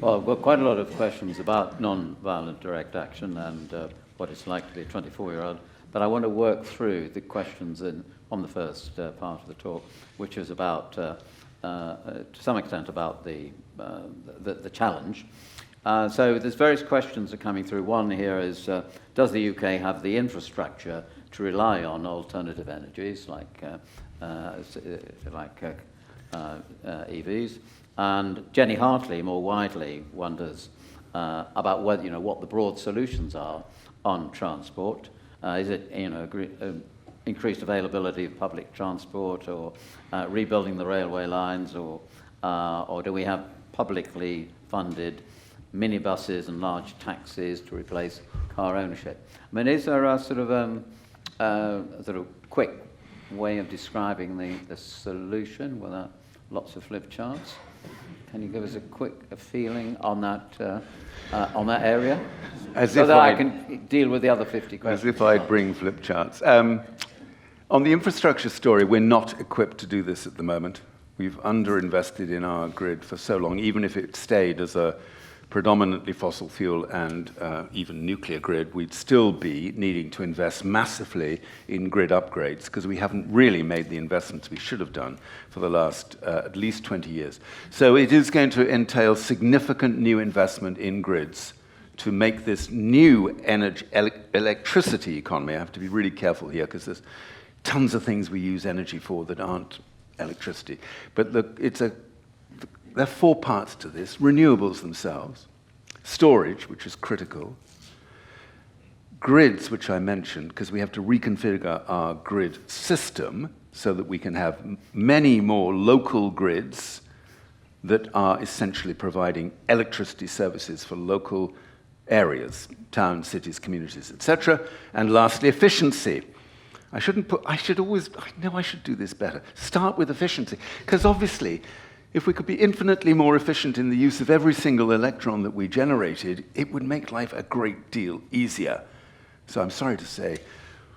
Speaker 1: Well, I've got quite a lot of questions about non-violent direct action and what it's like to be a 24-year-old, but I want to work through the questions on the first part of the talk, which is about, to some extent, about the challenge. So there's various questions that are coming through. One here is, does the UK have the infrastructure to rely on alternative energies like EVs? And Jenny Hartley, more widely, wonders about whether, what the broad solutions are on transport. Is it, increased availability of public transport, or rebuilding the railway lines, or do we have publicly funded minibuses and large taxis to replace car ownership? I mean, is there a sort of quick way of describing the solution without lots of flip charts? Can you give us a feeling on that area, so that I can deal with the other 50 questions?
Speaker 2: As if I'd bring flip charts. On the infrastructure story, we're not equipped to do this at the moment. We've underinvested in our grid for so long, even if it stayed as a predominantly fossil fuel and even nuclear grid, we'd still be needing to invest massively in grid upgrades, because we haven't really made the investments we should have done for the last at least 20 years. So it is going to entail significant new investment in grids to make this new electricity economy. I have to be really careful here, because there's tons of things we use energy for that aren't electricity. But there are 4 parts to this: renewables themselves, storage, which is critical, grids, which I mentioned, because we have to reconfigure our grid system so that we can have many more local grids that are essentially providing electricity services for local areas, towns, cities, communities, etc. And lastly, efficiency. I should do this better. Start with efficiency, because obviously, if we could be infinitely more efficient in the use of every single electron that we generated, it would make life a great deal easier. So I'm sorry to say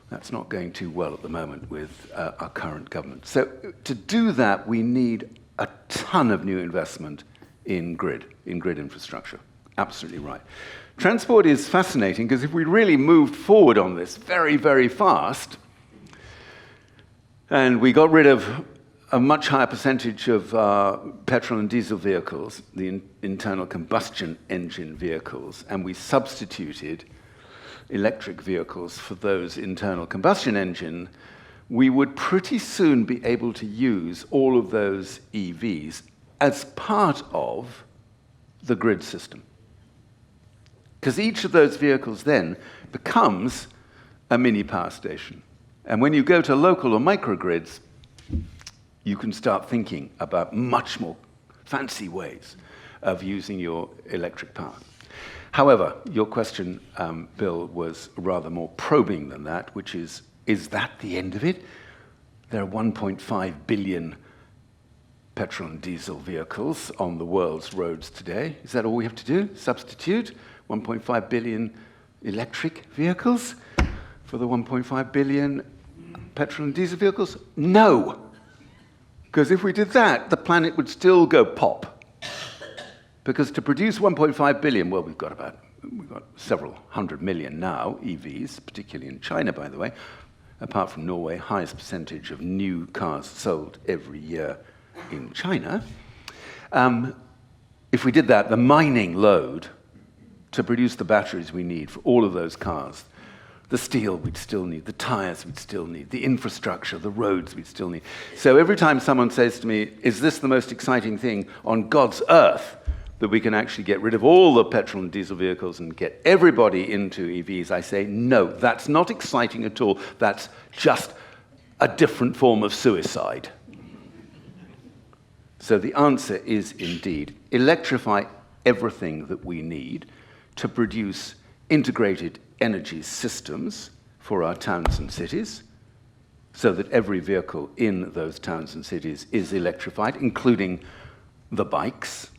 Speaker 2: that's not going too well at the moment with our current government. So to do that, we need a ton of new investment in grid infrastructure. Absolutely right. Transport is fascinating, because if we really moved forward on this very, very fast, and we got rid of a much higher percentage of petrol and diesel vehicles, the internal combustion engine vehicles, and we substituted electric vehicles for those internal combustion engine, we would pretty soon be able to use all of those EVs as part of the grid system. Because each of those vehicles then becomes a mini power station. And when you go to local or microgrids, you can start thinking about much more fancy ways of using your electric power. However, your question, Bill, was rather more probing than that, which is that the end of it? There are 1.5 billion petrol and diesel vehicles on the world's roads today. Is that all we have to do? Substitute 1.5 billion electric vehicles for the 1.5 billion petrol and diesel vehicles? No. Because if we did that, the planet would still go pop. Because to produce 1.5 billion, well, we've got about we've got several 100 million now, EVs, particularly in China, by the way. Apart from Norway, highest percentage of new cars sold every year in China. If we did that, the mining load to produce the batteries we need for all of those cars, the steel we'd still need, the tires we'd still need, the infrastructure, the roads we'd still need. So every time someone says to me, is this the most exciting thing on God's earth, that we can actually get rid of all the petrol and diesel vehicles and get everybody into EVs, I say, no, that's not exciting at all. That's just a different form of suicide. So the answer is indeed, electrify everything that we need to produce integrated energy systems for our towns and cities, so that every vehicle in those towns and cities is electrified, including the bikes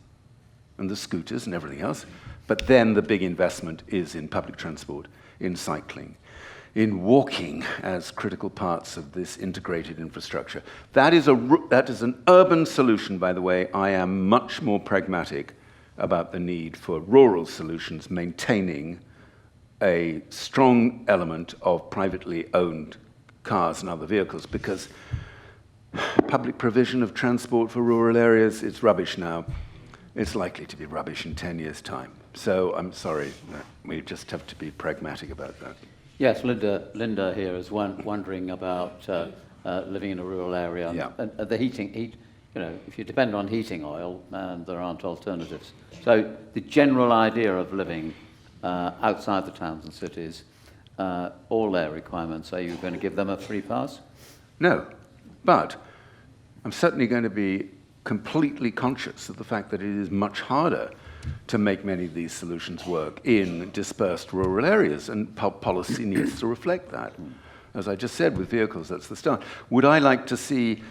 Speaker 2: and the scooters and everything else. But then the big investment is in public transport, in cycling, in walking as critical parts of this integrated infrastructure. That is an urban solution, by the way. I am much more pragmatic about the need for rural solutions, maintaining a strong element of privately owned cars and other vehicles, because public provision of transport for rural areas, it's rubbish now. It's likely to be rubbish in 10 years' time. So I'm sorry, we just have to be pragmatic about that.
Speaker 1: Yes, Linda here is wondering about living in a rural area.
Speaker 2: Yeah.
Speaker 1: And the heat, if you depend on heating oil, there aren't alternatives. So the general idea of living outside the towns and cities, all their requirements, are you going to give them a free pass?
Speaker 2: No, but I'm certainly going to be completely conscious of the fact that it is much harder to make many of these solutions work in dispersed rural areas, and policy needs to reflect that. As I just said, with vehicles, that's the start. Would I like to see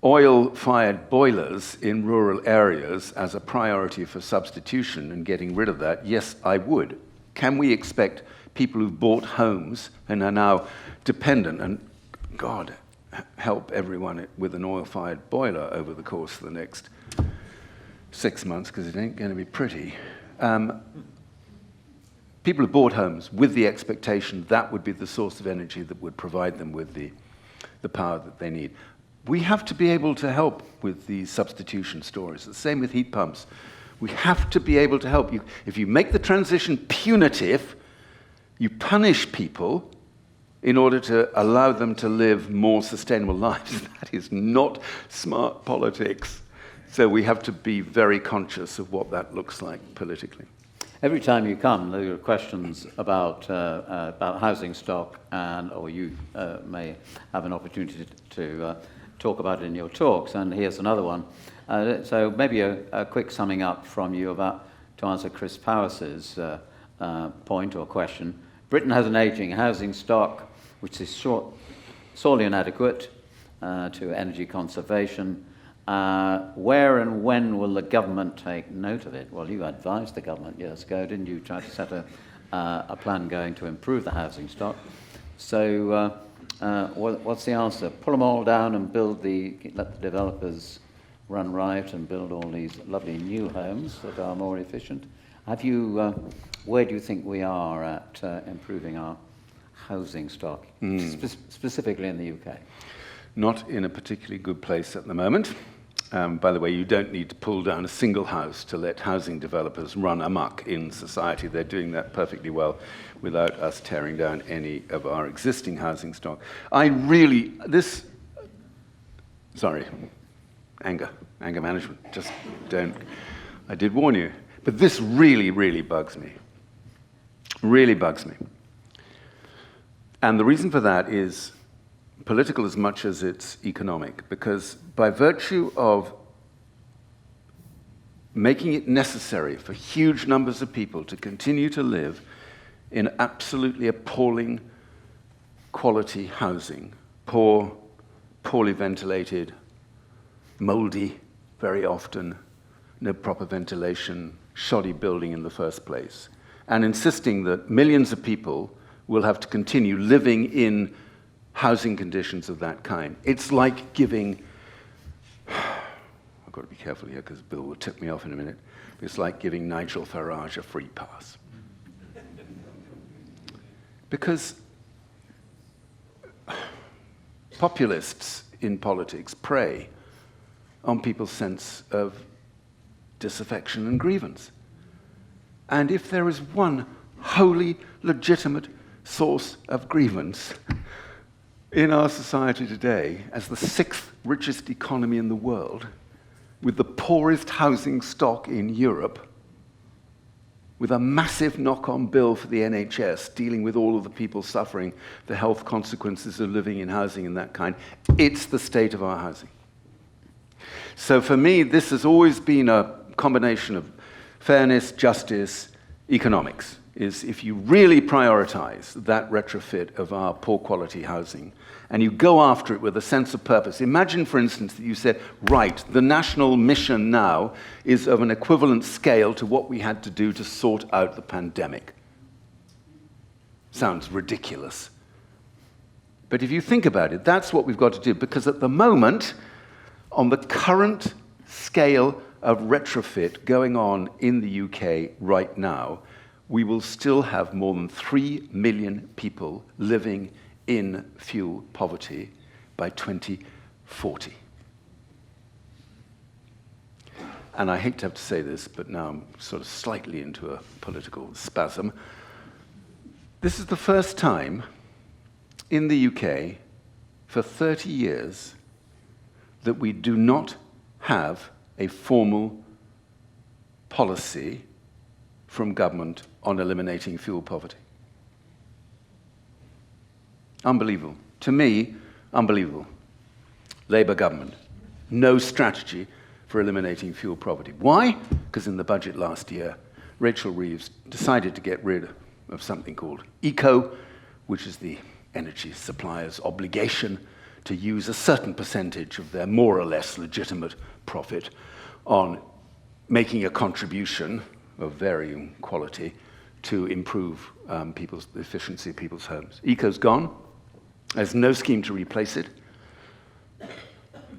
Speaker 2: oil-fired boilers in rural areas as a priority for substitution and getting rid of that? Yes, I would. Can we expect people who've bought homes and are now dependent, and God help everyone with an oil-fired boiler over the course of the next 6 months, because it ain't going to be pretty. People who bought homes with the expectation that would be the source of energy that would provide them with the power that they need. We have to be able to help with these substitution stories. The same with heat pumps. We have to be able to help. If you make the transition punitive, you punish people in order to allow them to live more sustainable lives. That is not smart politics. So we have to be very conscious of what that looks like politically.
Speaker 1: Every time you come, there are questions about housing stock, or you may have an opportunity to talk about it in your talks. And here's another one. So maybe a quick summing up from you to answer Chris Powers's point or question. Britain has an aging housing stock which is sorely inadequate to energy conservation. Where and when will the government take note of it? Well, you advised the government years ago, didn't you? Try to set a plan going to improve the housing stock. So what's the answer? Pull them all down and let the developers run riot and build all these lovely new homes that are more efficient? Where do you think we are at improving our housing stock, specifically in the UK?
Speaker 2: Not in a particularly good place at the moment. By the way, you don't need to pull down a single house to let housing developers run amok in society. They're doing that perfectly well without us tearing down any of our existing housing stock. Anger management, just don't. I did warn you. But this really, really bugs me. Really bugs me. And the reason for that is political as much as it's economic, because by virtue of making it necessary for huge numbers of people to continue to live in absolutely appalling quality housing, poorly ventilated, moldy very often, no proper ventilation, shoddy building in the first place, and insisting that millions of people will have to continue living in housing conditions of that kind. It's like giving, I've got to be careful here because Bill will tip me off in a minute, it's like giving Nigel Farage a free pass. Because populists in politics prey on people's sense of disaffection and grievance. And if there is one wholly legitimate source of grievance in our society today, as the 6th richest economy in the world, with the poorest housing stock in Europe, with a massive knock-on bill for the NHS, dealing with all of the people suffering the health consequences of living in housing and that kind, it's the state of our housing. So for me, this has always been a combination of fairness, justice, economics, is if you really prioritize that retrofit of our poor quality housing, and you go after it with a sense of purpose. Imagine, for instance, that you said, right, the national mission now is of an equivalent scale to what we had to do to sort out the pandemic. Sounds ridiculous. But if you think about it, that's what we've got to do, because at the moment, on the current scale of retrofit going on in the UK right now, we will still have more than 3 million people living in fuel poverty by 2040. And I hate to have to say this, but now I'm sort of slightly into a political spasm. This is the first time in the UK for 30 years that we do not have a formal policy from government on eliminating fuel poverty. Unbelievable. To me, unbelievable. Labour government, no strategy for eliminating fuel poverty. Why? Because in the budget last year, Rachel Reeves decided to get rid of something called ECO, which is the energy supplier's obligation to use a certain percentage of their more or less legitimate profit on making a contribution of varying quality to improve the efficiency of people's homes. ECO's gone. There's no scheme to replace it.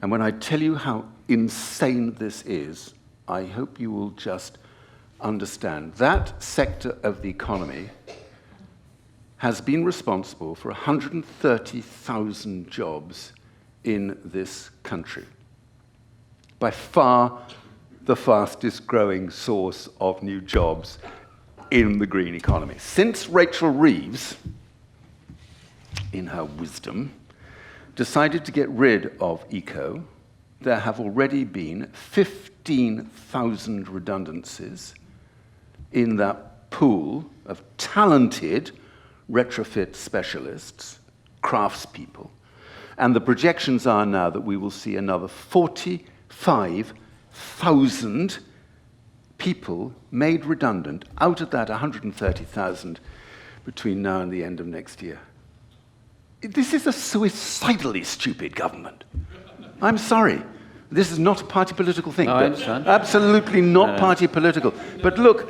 Speaker 2: And when I tell you how insane this is, I hope you will just understand that sector of the economy has been responsible for 130,000 jobs in this country. By far the fastest growing source of new jobs in the green economy. Since Rachel Reeves, in her wisdom, decided to get rid of ECO, there have already been 15,000 redundancies in that pool of talented retrofit specialists, craftspeople, and the projections are now that we will see another 45,000 people made redundant out of that 130,000 between now and the end of next year. This is a suicidally stupid government. I'm sorry. This is not a party political thing.
Speaker 1: No, I understand.
Speaker 2: Absolutely not party political. But look,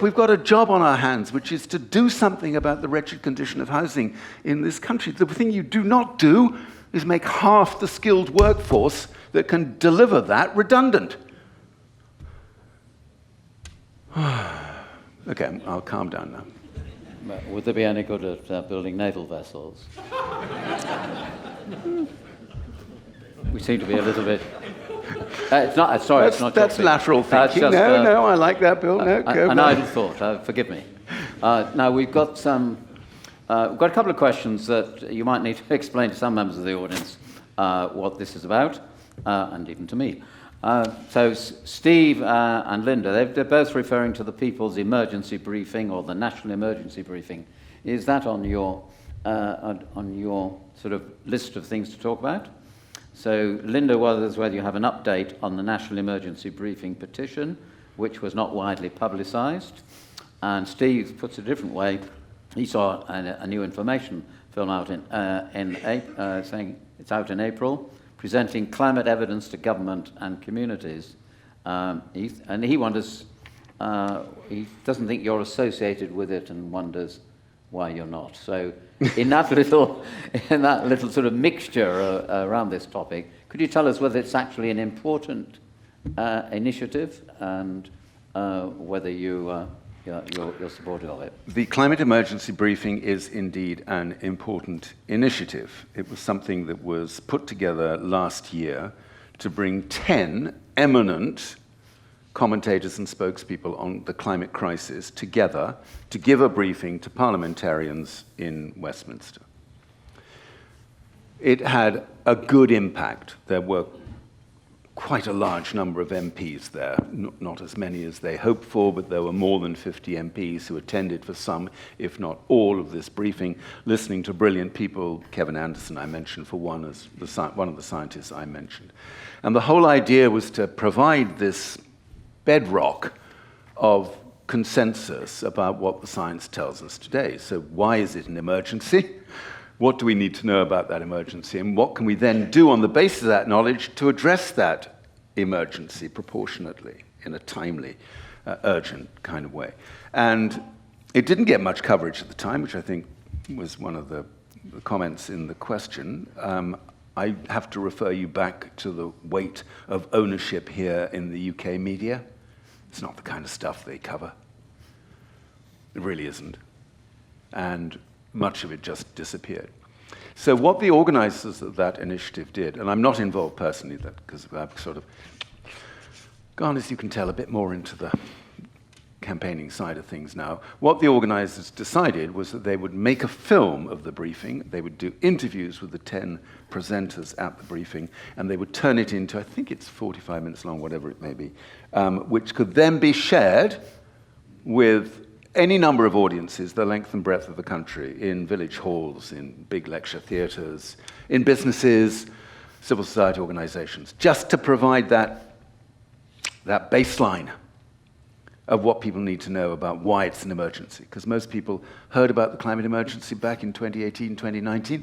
Speaker 2: we've got a job on our hands, which is to do something about the wretched condition of housing in this country. The thing you do not do is make half the skilled workforce that can deliver that redundant. Okay, I'll calm down now.
Speaker 1: Would there be any good at building naval vessels? We seem to be a little bit... it's not. Sorry, it's not.
Speaker 2: That's lateral thinking.
Speaker 1: Just,
Speaker 2: no, I like that, Bill. No, go
Speaker 1: an idle thought. Forgive me. Now we've got a couple of questions that you might need to explain to some members of the audience what this is about, and even to me. So Steve and Linda, they're both referring to the People's Emergency Briefing or the National Emergency Briefing. Is that on your sort of list of things to talk about? So Linda wonders whether you have an update on the National Emergency Briefing petition, which was not widely publicised. And Steve puts it a different way. He saw a new information film out in April, saying it's out in April, presenting climate evidence to government and communities. He wonders, he doesn't think you're associated with it and wonders why you're not. So in that little sort of mixture around this topic, could you tell us whether it's actually an important initiative and whether you you're supportive of it.
Speaker 2: The climate emergency briefing is indeed an important initiative. It was something that was put together last year to bring 10 eminent commentators and spokespeople on the climate crisis together to give a briefing to parliamentarians in Westminster. It had a good impact. There were quite a large number of MPs there, not as many as they hoped for, but there were more than 50 MPs who attended for some, if not all, of this briefing, listening to brilliant people. Kevin Anderson I mentioned for one, as one of the scientists I mentioned. And the whole idea was to provide this bedrock of consensus about what the science tells us today. So why is it an emergency? What do we need to know about that emergency? And what can we then do on the basis of that knowledge to address that emergency proportionately, in a timely, urgent kind of way? And it didn't get much coverage at the time, which I think was one of the comments in the question. I have to refer you back to the weight of ownership here in the UK media. It's not the kind of stuff they cover. It really isn't. And much of it just disappeared. So what the organizers of that initiative did, and I'm not involved personally, because I've sort of gone, as you can tell, a bit more into the campaigning side of things now. What the organizers decided was that they would make a film of the briefing, they would do interviews with the 10 presenters at the briefing, and they would turn it into, I think it's 45 minutes long, whatever it may be, which could then be shared with any number of audiences, the length and breadth of the country, in village halls, in big lecture theatres, in businesses, civil society organizations, just to provide that baseline of what people need to know about why it's an emergency. Because most people heard about the climate emergency back in 2018, 2019.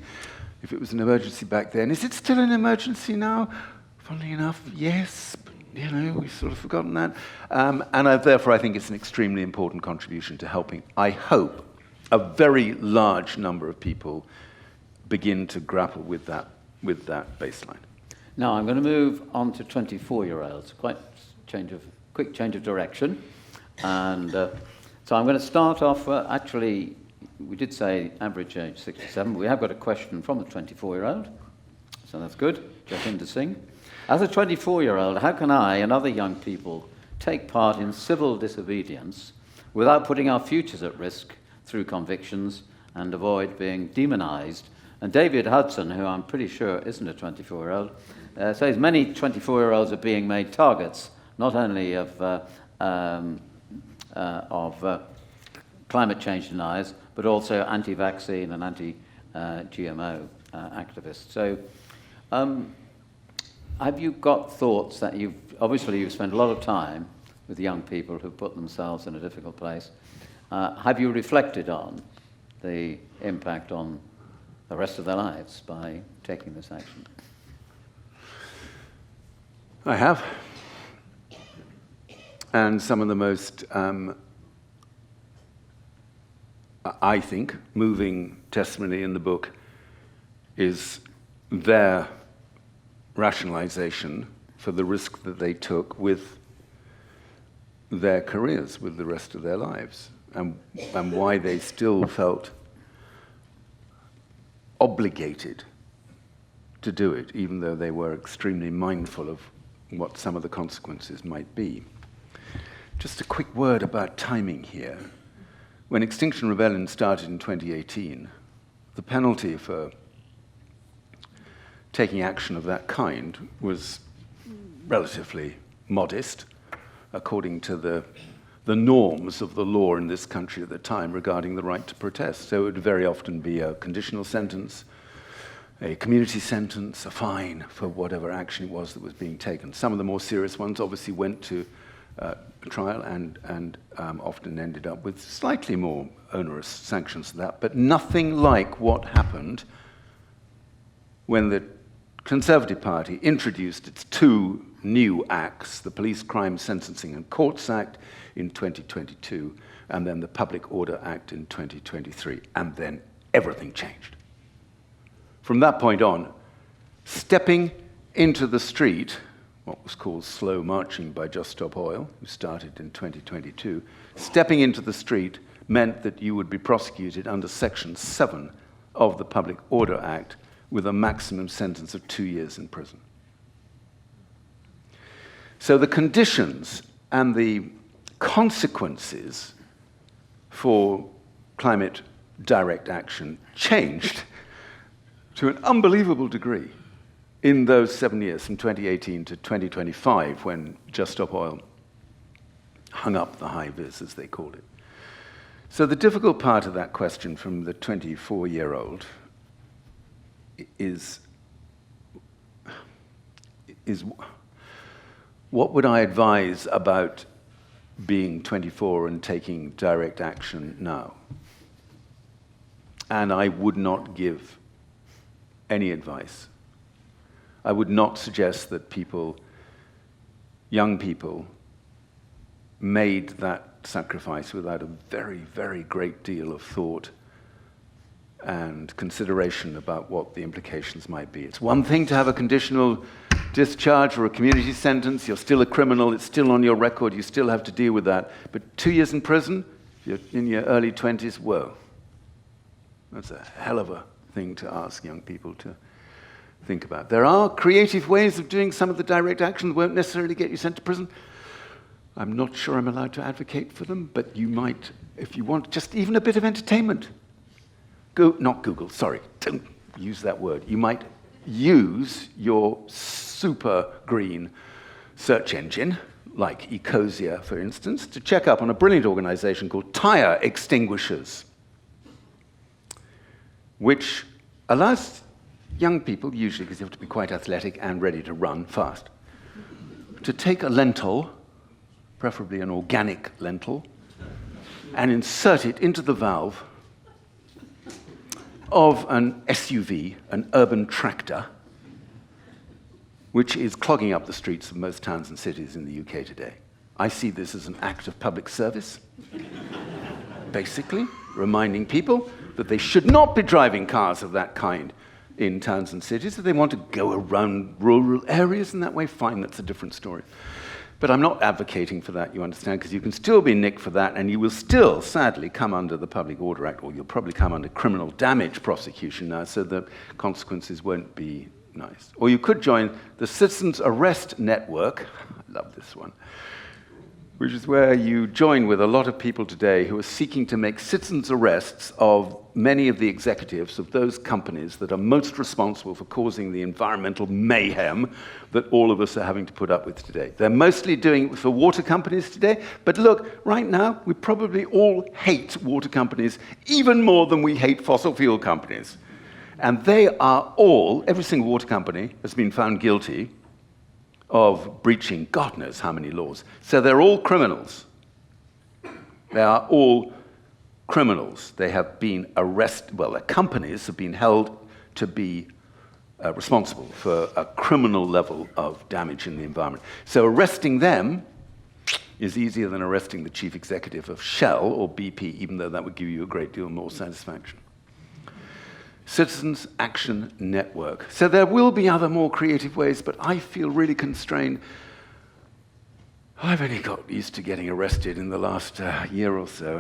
Speaker 2: If it was an emergency back then, is it still an emergency now? Funnily enough, yes. You know, we've sort of forgotten that. Therefore, I think it's an extremely important contribution to helping, I hope, a very large number of people begin to grapple with that baseline.
Speaker 1: Now, I'm going to move on to 24-year-olds. Quick change of direction. And so I'm going to start off, actually, we did say average age 67. We have got a question from a 24-year-old. So that's good. Jacinda Singh. As a 24-year-old, how can I and other young people take part in civil disobedience without putting our futures at risk through convictions and avoid being demonized? And David Hudson, who I'm pretty sure isn't a 24-year-old, says many 24-year-olds are being made targets, not only of climate change deniers, but also anti-vaccine and anti-GMO activists. So have you got thoughts that you've spent a lot of time with young people who've put themselves in a difficult place. Have you reflected on the impact on the rest of their lives by taking this action?
Speaker 2: I have. And some of the most, I think, moving testimony in the book is their rationalization for the risk that they took with their careers, with the rest of their lives, and why they still felt obligated to do it, even though they were extremely mindful of what some of the consequences might be. Just a quick word about timing here. When Extinction Rebellion started in 2018, the penalty for taking action of that kind was relatively modest, according to the norms of the law in this country at the time regarding the right to protest. So it would very often be a conditional sentence, a community sentence, a fine for whatever action it was that was being taken. Some of the more serious ones obviously went to trial and often ended up with slightly more onerous sanctions than that, but nothing like what happened when the Conservative Party introduced its two new acts, the Police Crime Sentencing and Courts Act in 2022, and then the Public Order Act in 2023, and then everything changed. From that point on, stepping into the street what was called slow marching by Just Stop Oil, who started in 2022, stepping into the street meant that you would be prosecuted under Section 7 of the Public Order Act with a maximum sentence of 2 years in prison. So the conditions and the consequences for climate direct action changed to an unbelievable degree in those 7 years, from 2018 to 2025, when Just Stop Oil hung up the high vis, as they called it. So the difficult part of that question from the 24-year-old is what would I advise about being 24 and taking direct action now? And I would not give any advice. I would not suggest that people, young people, made that sacrifice without a very, very great deal of thought and consideration about what the implications might be. It's one thing to have a conditional discharge or a community sentence. You're still a criminal. It's still on your record. You still have to deal with that. But 2 years in prison, if you're in your early 20s, whoa. That's a hell of a thing to ask young people to think about. There are creative ways of doing some of the direct action that won't necessarily get you sent to prison. I'm not sure I'm allowed to advocate for them, but you might, if you want just even a bit of entertainment. Not Google, sorry, don't use that word. You might use your super green search engine, like Ecosia, for instance, to check up on a brilliant organization called Tire Extinguishers, which allows young people, usually because you have to be quite athletic and ready to run fast, to take a lentil, preferably an organic lentil, and insert it into the valve of an SUV, an urban tractor, which is clogging up the streets of most towns and cities in the UK today. I see this as an act of public service, basically reminding people that they should not be driving cars of that kind in towns and cities. If they want to go around rural areas in that way, fine, that's a different story. But I'm not advocating for that, you understand, because you can still be nicked for that, and you will still, sadly, come under the Public Order Act, or you'll probably come under criminal damage prosecution now, so the consequences won't be nice. Or you could join the Citizens Arrest Network, I love this one, which is where you join with a lot of people today who are seeking to make citizens' arrests of many of the executives of those companies that are most responsible for causing the environmental mayhem that all of us are having to put up with today. They're mostly doing it for water companies today, but look, right now, we probably all hate water companies even more than we hate fossil fuel companies. And they are all, every single water company has been found guilty of breaching God knows how many laws. So they're all criminals. They are all criminals. They have been arrested, well, their companies have been held to be responsible for a criminal level of damage in the environment. So arresting them is easier than arresting the chief executive of Shell or BP, even though that would give you a great deal more satisfaction. Citizens Action Network. So there will be other more creative ways, but I feel really constrained. I've only got used to getting arrested in the last year or so,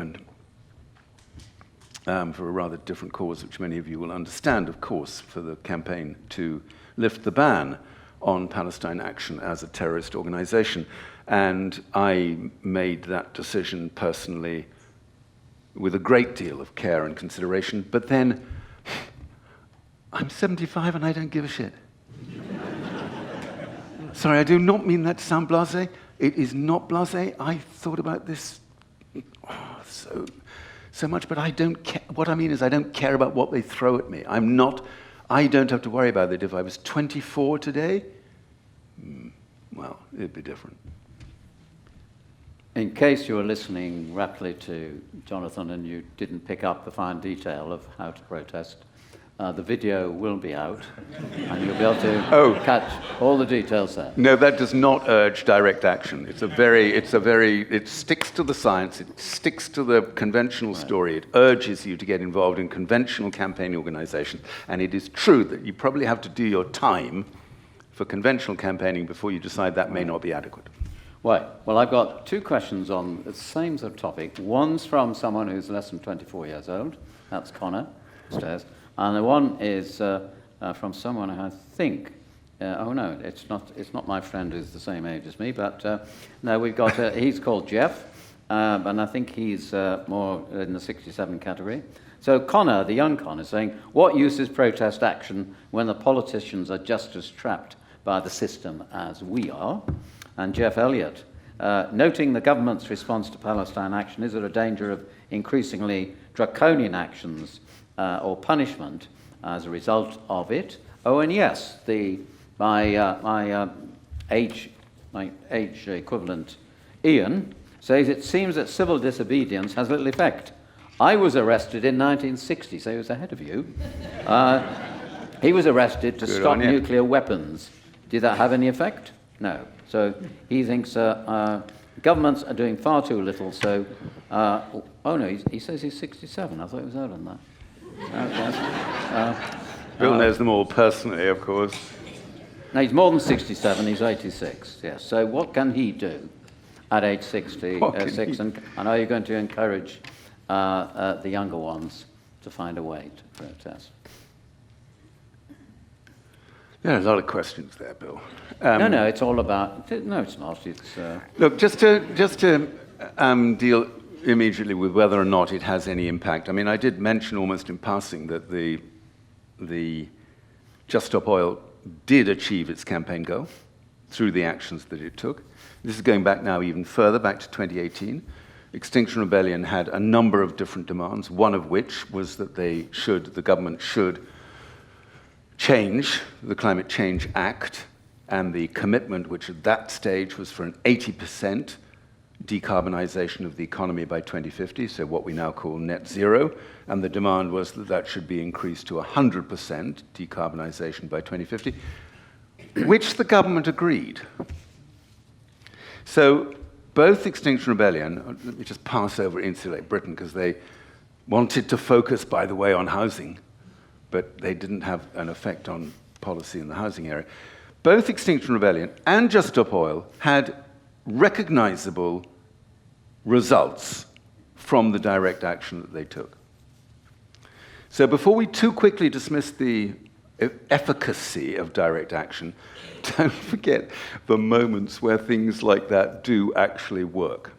Speaker 2: and for a rather different cause, which many of you will understand, of course, for the campaign to lift the ban on Palestine Action as a terrorist organization. And I made that decision personally with a great deal of care and consideration, but then I'm 75 and I don't give a shit. Sorry, I do not mean that to sound blasé. It is not blasé. I thought about this so much, but I don't care. What I mean is I don't care about what they throw at me. I don't have to worry about it. If I was 24 today, well, it'd be different.
Speaker 1: In case you were listening rapidly to Jonathon and you didn't pick up the fine detail of how to protest, the video will be out, and you'll be able to catch all the details there.
Speaker 2: No, that does not urge direct action. It sticks to the science, it sticks to the conventional story, it urges you to get involved in conventional campaign organization, and it is true that you probably have to do your time for conventional campaigning before you decide that may not be adequate?
Speaker 1: Right. Well, I've got two questions on the same sort of topic. One's from someone who's less than 24 years old. That's Connor upstairs. And the one is from someone who I think, oh no, it's not my friend who's the same age as me, but no, we've got, he's called Jeff, and I think he's more in the 67 category. So Connor, the young Connor, is saying, what use is protest action when the politicians are just as trapped by the system as we are? And Jeff Elliott, noting the government's response to Palestine action, is there a danger of increasingly draconian actions or punishment as a result of it? Oh, and yes, my age equivalent, Ian, says it seems that civil disobedience has little effect. I was arrested in 1960, so he was ahead of you. He was arrested to stop nuclear weapons. Did that have any effect? No. So he thinks governments are doing far too little. So, oh no, he says he's 67. I thought he was older than that.
Speaker 2: Bill knows them all personally, of course.
Speaker 1: No, he's more than 67. He's 86. Yes. So what can he do at age 66? And are you going to encourage the younger ones to find a way to protest?
Speaker 2: There are a lot of questions there, Bill.
Speaker 1: No, it's all about... No, it's not. It's...
Speaker 2: Look, just to deal immediately with whether or not it has any impact. I mean, I did mention almost in passing that the Just Stop Oil did achieve its campaign goal through the actions that it took. This is going back now even further, back to 2018. Extinction Rebellion had a number of different demands, one of which was that the government should change the Climate Change Act, and the commitment, which at that stage was for an 80% decarbonization of the economy by 2050, so what we now call net zero, and the demand was that that should be increased to 100% decarbonization by 2050, which the government agreed. So both Extinction Rebellion, let me just pass over Insulate Britain, because they wanted to focus, by the way, on housing, but they didn't have an effect on policy in the housing area. Both Extinction Rebellion and Just Stop Oil had recognizable results from the direct action that they took. So before we too quickly dismiss the efficacy of direct action, don't forget the moments where things like that do actually work.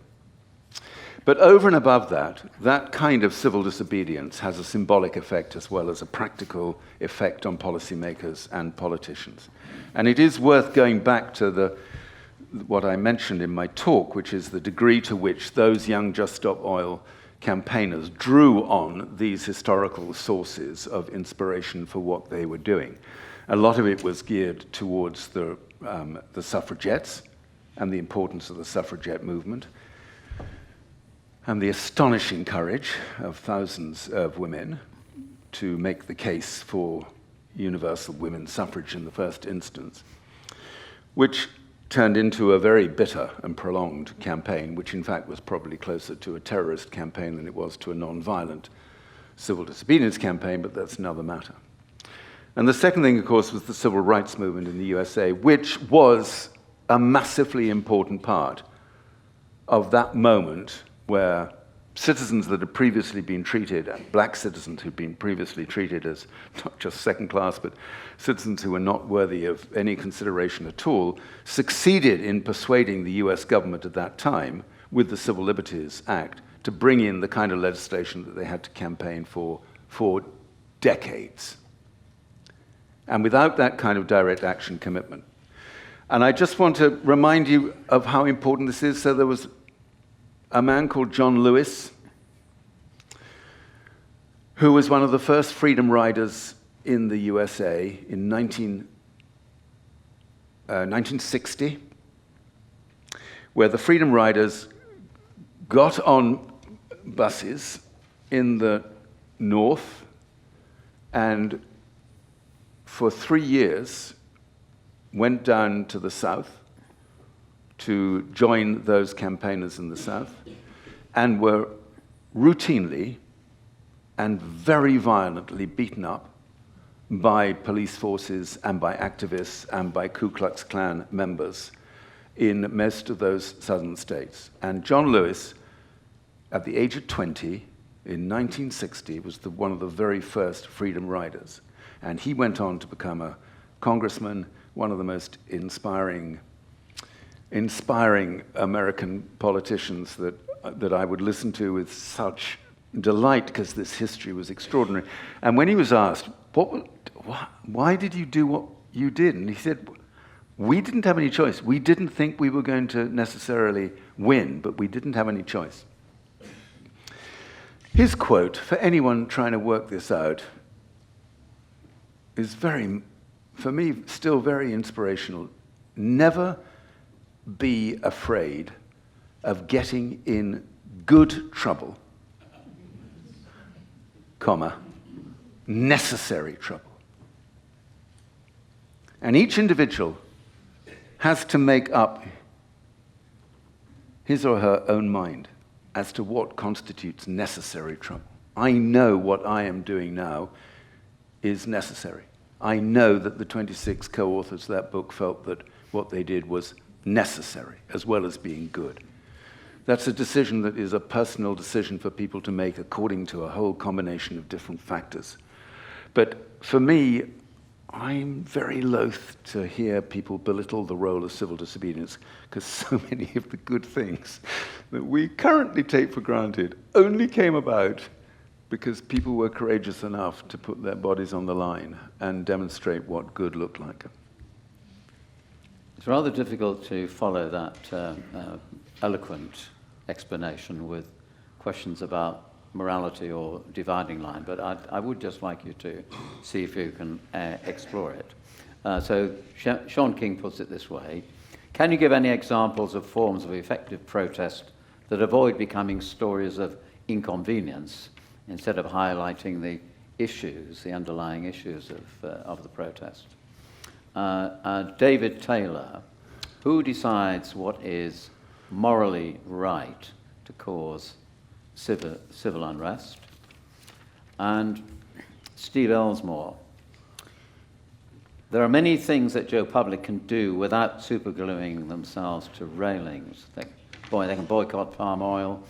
Speaker 2: But over and above that, that kind of civil disobedience has a symbolic effect as well as a practical effect on policymakers and politicians. And it is worth going back to what I mentioned in my talk, which is the degree to which those young Just Stop Oil campaigners drew on these historical sources of inspiration for what they were doing. A lot of it was geared towards the suffragettes and the importance of the suffragette movement, and the astonishing courage of thousands of women to make the case for universal women's suffrage in the first instance, which turned into a very bitter and prolonged campaign, which in fact was probably closer to a terrorist campaign than it was to a non-violent civil disobedience campaign, but that's another matter. And the second thing, of course, was the civil rights movement in the USA, which was a massively important part of that moment where citizens that had previously been treated, black citizens who'd been previously treated as not just second class, but citizens who were not worthy of any consideration at all, succeeded in persuading the US government at that time, with the Civil Liberties Act, to bring in the kind of legislation that they had to campaign for decades. And without that kind of direct action commitment. And I just want to remind you of how important this is. So there was a man called John Lewis, who was one of the first freedom riders in the USA in 1960, where the freedom riders got on buses in the north and for 3 years went down to the south to join those campaigners in the south, and were routinely and very violently beaten up by police forces and by activists and by Ku Klux Klan members in most of those southern states. And John Lewis, at the age of 20, in 1960, was one of the very first freedom riders. And he went on to become a congressman, one of the most inspiring American politicians that I would listen to with such delight, because this history was extraordinary. And when he was asked, why did you do what you did? And he said, we didn't have any choice. We didn't think we were going to necessarily win, but we didn't have any choice. His quote, for anyone trying to work this out, is for me, still very inspirational. Never be afraid of getting in good trouble, necessary trouble. And each individual has to make up his or her own mind as to what constitutes necessary trouble. I know what I am doing now is necessary. I know that the 26 co-authors of that book felt that what they did was necessary, as well as being good. That's a decision that is a personal decision for people to make according to a whole combination of different factors. But for me, I'm very loath to hear people belittle the role of civil disobedience, because so many of the good things that we currently take for granted only came about because people were courageous enough to put their bodies on the line and demonstrate what good looked like.
Speaker 1: It's rather difficult to follow that eloquent explanation with questions about morality or dividing line, but I would just like you to see if you can explore it. So Sean King puts it this way: can you give any examples of forms of effective protest that avoid becoming stories of inconvenience instead of highlighting the issues, the underlying issues of the protest? David Taylor: who decides what is morally right to cause civil unrest? And Steve Ellsmore: there are many things that Joe Public can do without supergluing themselves to railings. They can boycott palm oil,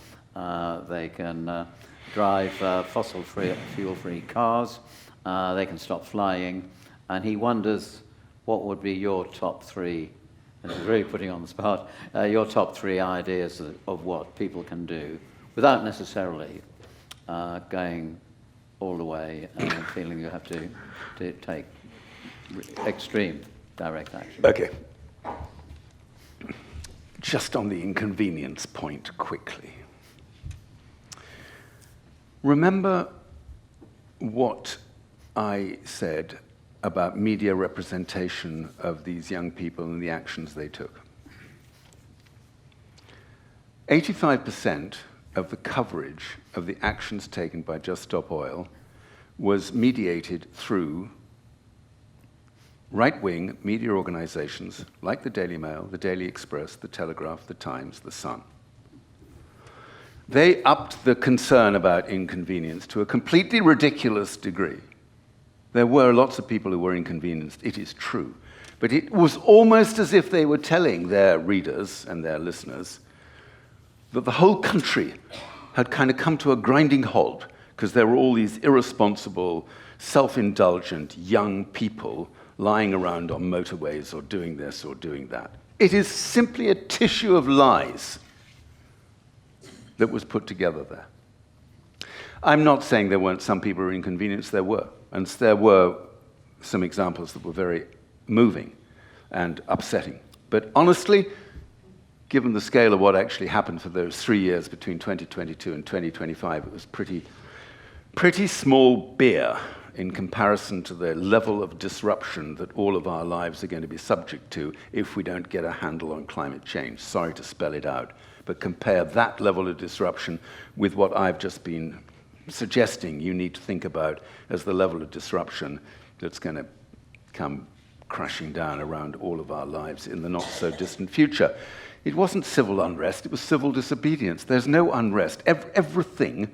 Speaker 1: they can drive fuel-free cars, they can stop flying, and he wonders what would be your top three, and he's really putting on the spot, your top three ideas of what people can do without necessarily going all the way and feeling you have to take extreme direct action.
Speaker 2: Okay. Just on the inconvenience point quickly. Remember what I said about media representation of these young people and the actions they took. 85% of the coverage of the actions taken by Just Stop Oil was mediated through right-wing media organizations like the Daily Mail, the Daily Express, the Telegraph, the Times, the Sun. They upped the concern about inconvenience to a completely ridiculous degree. There were lots of people who were inconvenienced, it is true, but it was almost as if they were telling their readers and their listeners that the whole country had kind of come to a grinding halt because there were all these irresponsible, self-indulgent young people lying around on motorways or doing this or doing that. It is simply a tissue of lies that was put together there. I'm not saying there weren't some people who were inconvenienced, there were. And there were some examples that were very moving and upsetting. But honestly, given the scale of what actually happened for those 3 years between 2022 and 2025, it was pretty small beer in comparison to the level of disruption that all of our lives are going to be subject to if we don't get a handle on climate change. Sorry to spell it out, but compare that level of disruption with what I've just been suggesting you need to think about as the level of disruption that's going to come crashing down around all of our lives in the not-so-distant future. It wasn't civil unrest, it was civil disobedience. There's no unrest. Everything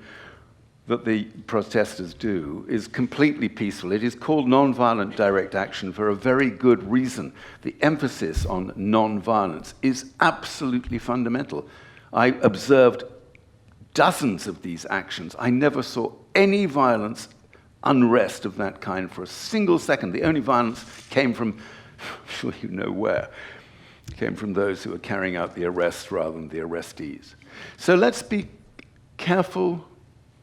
Speaker 2: that the protesters do is completely peaceful. It is called non-violent direct action for a very good reason. The emphasis on non-violence is absolutely fundamental. I observed dozens of these actions. I never saw any violence, unrest of that kind for a single second. The only violence came from, I'm sure you know where, came from those who were carrying out the arrest rather than the arrestees. So let's be careful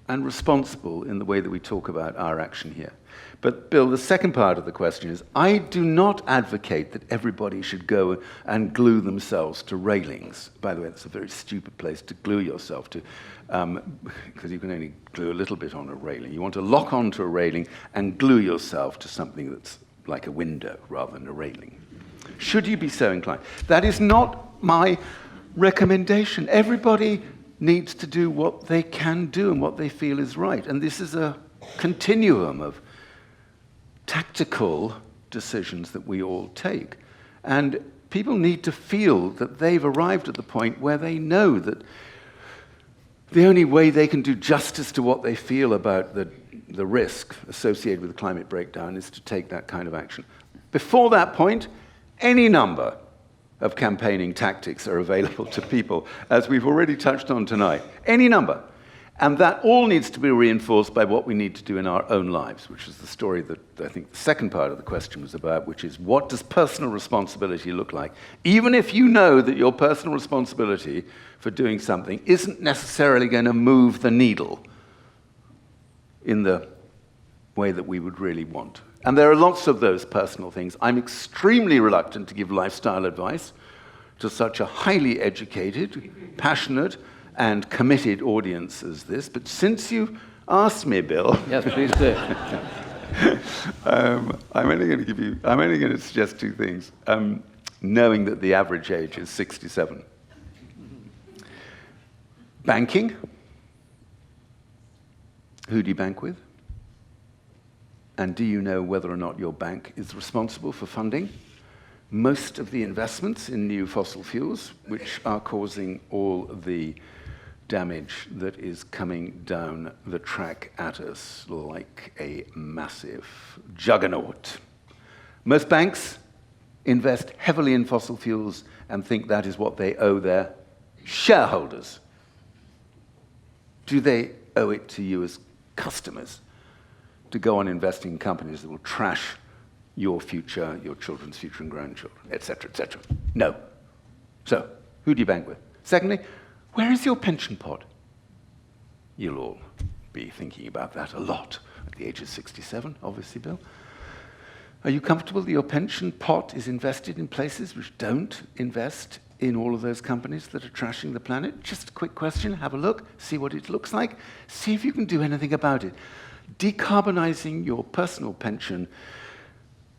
Speaker 2: and responsible in the way that we talk about our action here. But Bill, the second part of the question is, I do not advocate that everybody should go and glue themselves to railings. By the way, that's a very stupid place to glue yourself to, because you can only glue a little bit on a railing. You want to lock onto a railing and glue yourself to something that's like a window rather than a railing. Should you be so inclined? That is not my recommendation. Everybody needs to do what they can do and what they feel is right. And this is a continuum of tactical decisions that we all take. And people need to feel that they've arrived at the point where they know that the only way they can do justice to what they feel about the risk associated with the climate breakdown is to take that kind of action. Before that point, any number of campaigning tactics are available to people, as we've already touched on tonight. Any number. And that all needs to be reinforced by what we need to do in our own lives, which is the story that I think the second part of the question was about, which is what does personal responsibility look like? Even if you know that your personal responsibility for doing something isn't necessarily going to move the needle in the way that we would really want. And there are lots of those personal things. I'm extremely reluctant to give lifestyle advice to such a highly educated, passionate, and committed audience as this. But since you asked me, Bill,
Speaker 1: yes, please do.
Speaker 2: I'm only going to suggest two things. Knowing that the average age is 67. Banking. Who do you bank with? And do you know whether or not your bank is responsible for funding most of the investments in new fossil fuels, which are causing all the damage that is coming down the track at us like a massive juggernaut? Most banks invest heavily in fossil fuels and think that is what they owe their shareholders. Do they owe it to you as customers to go on investing in companies that will trash your future, your children's future and grandchildren, et cetera, et cetera? No. So, who do you bank with? Secondly, where is your pension pot? You'll all be thinking about that a lot at the age of 67, obviously, Bill. Are you comfortable that your pension pot is invested in places which don't invest in all of those companies that are trashing the planet? Just a quick question. Have a look. See what it looks like. See if you can do anything about it. Decarbonizing your personal pension,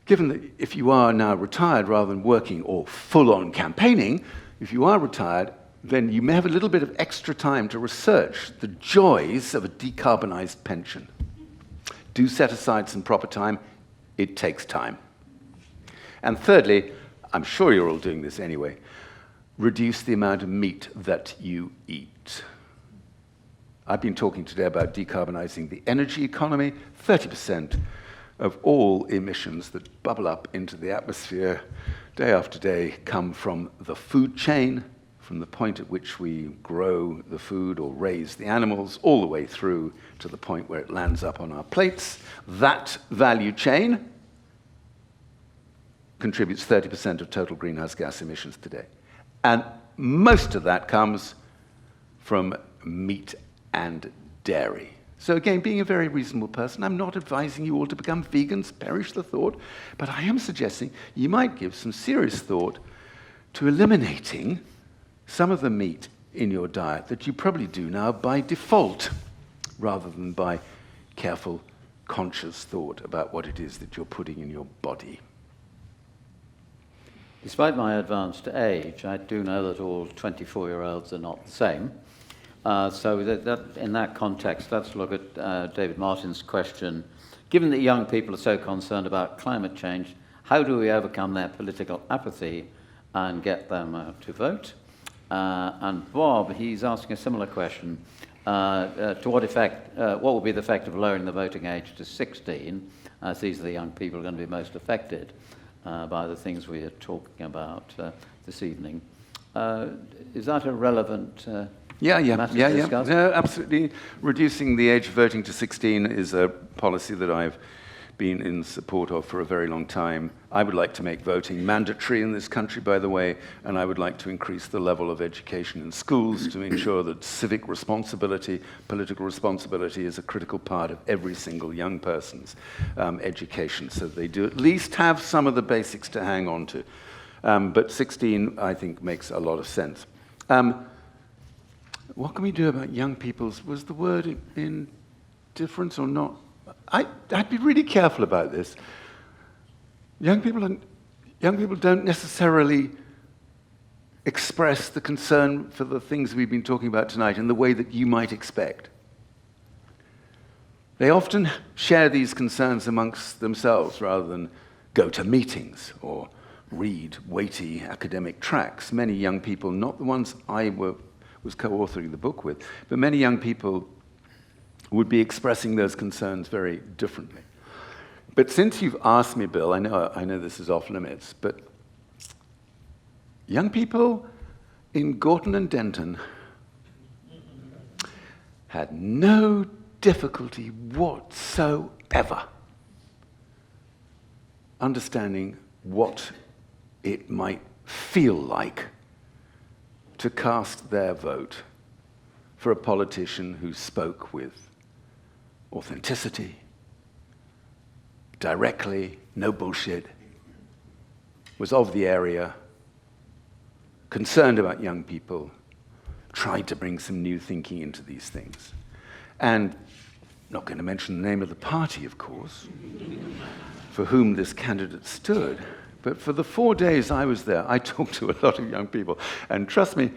Speaker 2: given that if you are now retired rather than working or full-on campaigning, if you are retired, then you may have a little bit of extra time to research the joys of a decarbonized pension. Do set aside some proper time. It takes time. And thirdly, I'm sure you're all doing this anyway, reduce the amount of meat that you eat. I've been talking today about decarbonizing the energy economy. 30% of all emissions that bubble up into the atmosphere day after day come from the food chain, from the point at which we grow the food or raise the animals, all the way through to the point where it lands up on our plates. That value chain contributes 30% of total greenhouse gas emissions today. And most of that comes from meat and dairy. So again, being a very reasonable person, I'm not advising you all to become vegans, perish the thought, but I am suggesting you might give some serious thought to eliminating some of the meat in your diet that you probably do now by default, rather than by careful, conscious thought about what it is that you're putting in your body.
Speaker 1: Despite my advanced age, I do know that all 24-year-olds are not the same. So in that context, let's look at David Martin's question. Given that young people are so concerned about climate change, how do we overcome their political apathy and get them to vote? And Bob, he's asking a similar question. to what effect, what will be the effect of lowering the voting age to 16, as these are the young people who are going to be most affected by the things we are talking about this evening. Is that a relevant matter to discuss?
Speaker 2: No, absolutely. Reducing the age of voting to 16 is a policy that I've been in support of for a very long time. I would like to make voting mandatory in this country, by the way, and I would like to increase the level of education in schools to ensure that civic responsibility, political responsibility is a critical part of every single young person's education, so they do at least have some of the basics to hang on to. But 16, I think, makes a lot of sense. What can we do about young people's, was the word indifference or not? I'd be really careful about this. Young people don't necessarily express the concern for the things we've been talking about tonight in the way that you might expect. They often share these concerns amongst themselves rather than go to meetings or read weighty academic tracts. Many young people, not the ones I was co-authoring the book with, but many young people would be expressing those concerns very differently. But since you've asked me, Bill, I know this is off limits, but young people in Gorton and Denton had no difficulty whatsoever understanding what it might feel like to cast their vote for a politician who spoke with authenticity, directly, no bullshit, was of the area, concerned about young people, tried to bring some new thinking into these things. And not going to mention the name of the party, of course, for whom this candidate stood, but for the 4 days I was there, I talked to a lot of young people, and trust me,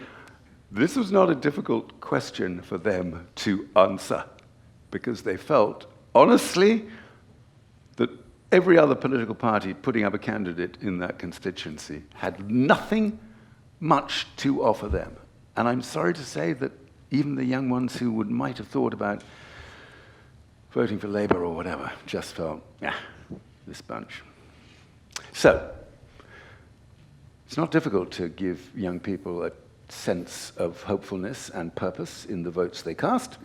Speaker 2: this was not a difficult question for them to answer, because they felt, honestly, that every other political party putting up a candidate in that constituency had nothing much to offer them. And I'm sorry to say that even the young ones who might have thought about voting for Labour or whatever just felt, this bunch. So, it's not difficult to give young people a sense of hopefulness and purpose in the votes they cast.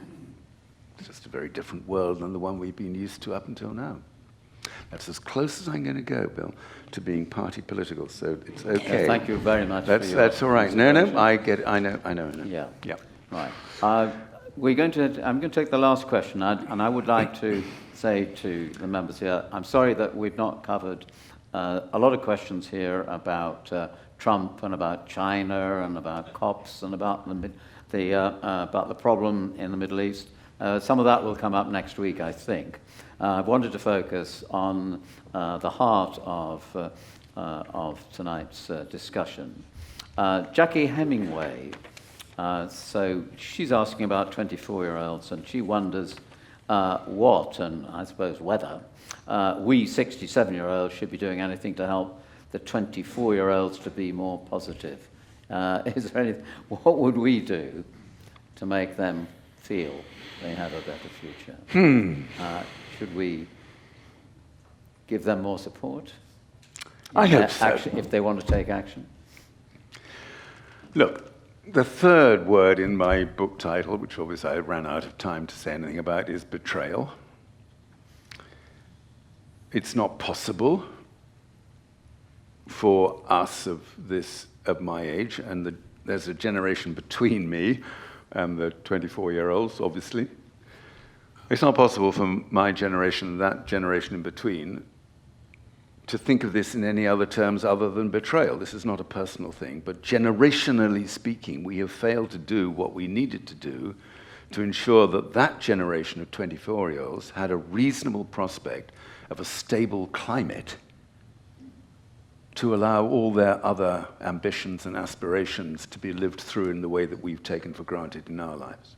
Speaker 2: It's just a very different world than the one we've been used to up until now. That's as close as I'm going to go, Bill, to being party political, so it's okay.
Speaker 1: Thank you very much.
Speaker 2: That's all right. No, I get it. I know.
Speaker 1: Yeah. Right. I'm going to take the last question, and I would like to say to the members here, I'm sorry that we've not covered a lot of questions here about Trump and about China and about cops and about the problem in the Middle East. Some of that will come up next week, I think. I wanted to focus on the heart of tonight's discussion. Jackie Hemingway, so she's asking about 24-year-olds, and she wonders what, and I suppose whether, we 67-year-olds should be doing anything to help the 24-year-olds to be more positive. Is there anything, what would we do to make them feel they have a better future? Should we give them more support?
Speaker 2: I hope so.
Speaker 1: If they want to take action?
Speaker 2: Look, the third word in my book title, which obviously I ran out of time to say anything about, is betrayal. It's not possible for us of my age, and there's a generation between me and the 24-year-olds, obviously. It's not possible for my generation and that generation in between to think of this in any other terms other than betrayal. This is not a personal thing, but generationally speaking, we have failed to do what we needed to do to ensure that that generation of 24-year-olds had a reasonable prospect of a stable climate to allow all their other ambitions and aspirations to be lived through in the way that we've taken for granted in our lives.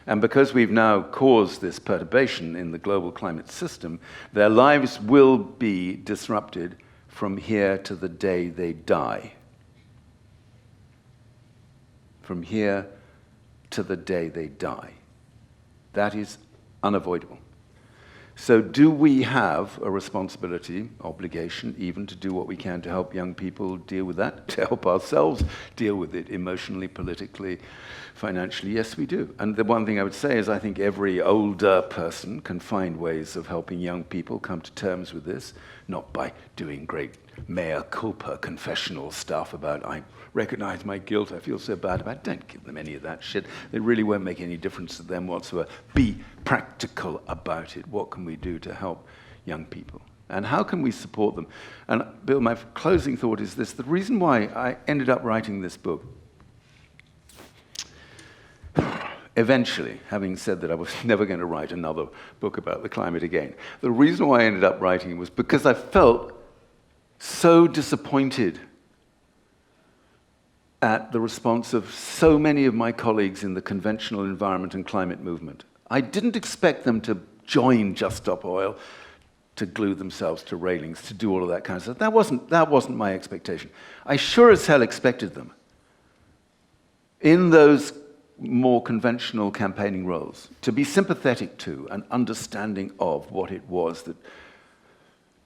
Speaker 2: And because we've now caused this perturbation in the global climate system, their lives will be disrupted from here to the day they die. From here to the day they die. That is unavoidable. So do we have a responsibility, obligation, even to do what we can to help young people deal with that, to help ourselves deal with it emotionally, politically, financially? Yes, we do. And the one thing I would say is I think every older person can find ways of helping young people come to terms with this, not by doing great mea culpa confessional stuff about, I recognize my guilt, I feel so bad about it. Don't give them any of that shit. It really won't make any difference to them whatsoever. Be practical about it. What can we do to help young people? And how can we support them? And Bill, my closing thought is this. The reason why I ended up writing this book, eventually, having said that I was never going to write another book about the climate again, the reason why I ended up writing it was because I felt so disappointed at the response of so many of my colleagues in the conventional environment and climate movement. I didn't expect them to join Just Stop Oil, to glue themselves to railings, to do all of that kind of stuff. That wasn't my expectation. I sure as hell expected them in those more conventional campaigning roles to be sympathetic to and understanding of what it was that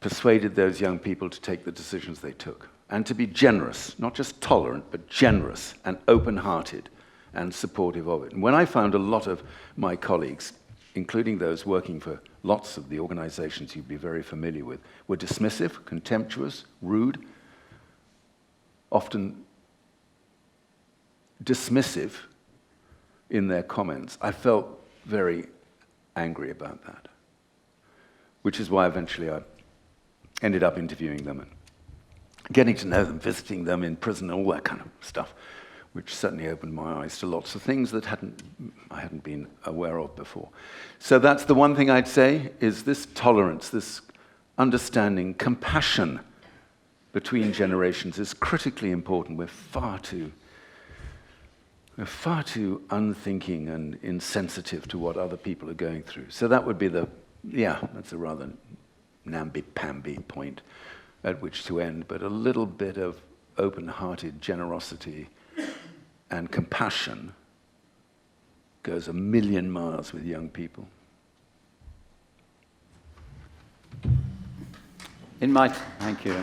Speaker 2: persuaded those young people to take the decisions they took, and to be generous, not just tolerant, but generous and open-hearted and supportive of it. And when I found a lot of my colleagues, including those working for lots of the organizations you'd be very familiar with, were dismissive, contemptuous, rude, often dismissive in their comments, I felt very angry about that, which is why eventually I ended up interviewing them and getting to know them, visiting them in prison, all that kind of stuff, which certainly opened my eyes to lots of things that I hadn't been aware of before. So that's the one thing I'd say, is this tolerance, this understanding, compassion between generations is critically important. We're far too unthinking and insensitive to what other people are going through. So that would be that's a rather namby-pamby point at which to end, but a little bit of open-hearted generosity and compassion goes a million miles with young people.
Speaker 1: Thank you.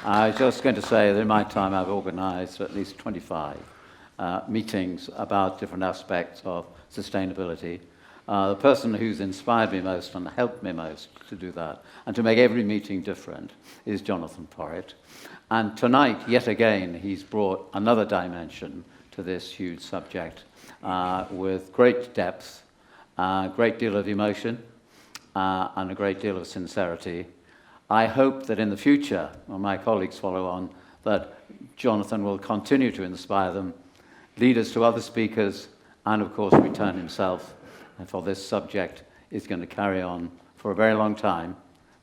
Speaker 1: I was just going to say that in my time I've organized at least 25 meetings about different aspects of sustainability. The person who's inspired me most and helped me most to do that, and to make every meeting different, is Jonathon Porritt. And tonight, yet again, he's brought another dimension to this huge subject with great depth, a great deal of emotion, and a great deal of sincerity. I hope that in the future, when my colleagues follow on, that Jonathon will continue to inspire them, lead us to other speakers, and of course return himself. And for this subject is going to carry on for a very long time,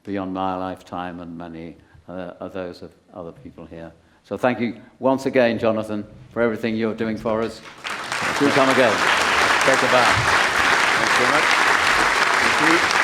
Speaker 1: beyond my lifetime and many of those of other people here. So thank you once again, Jonathon, for everything you're doing for us. Do come again. Take a bow.
Speaker 2: Thanks very much. Thank you.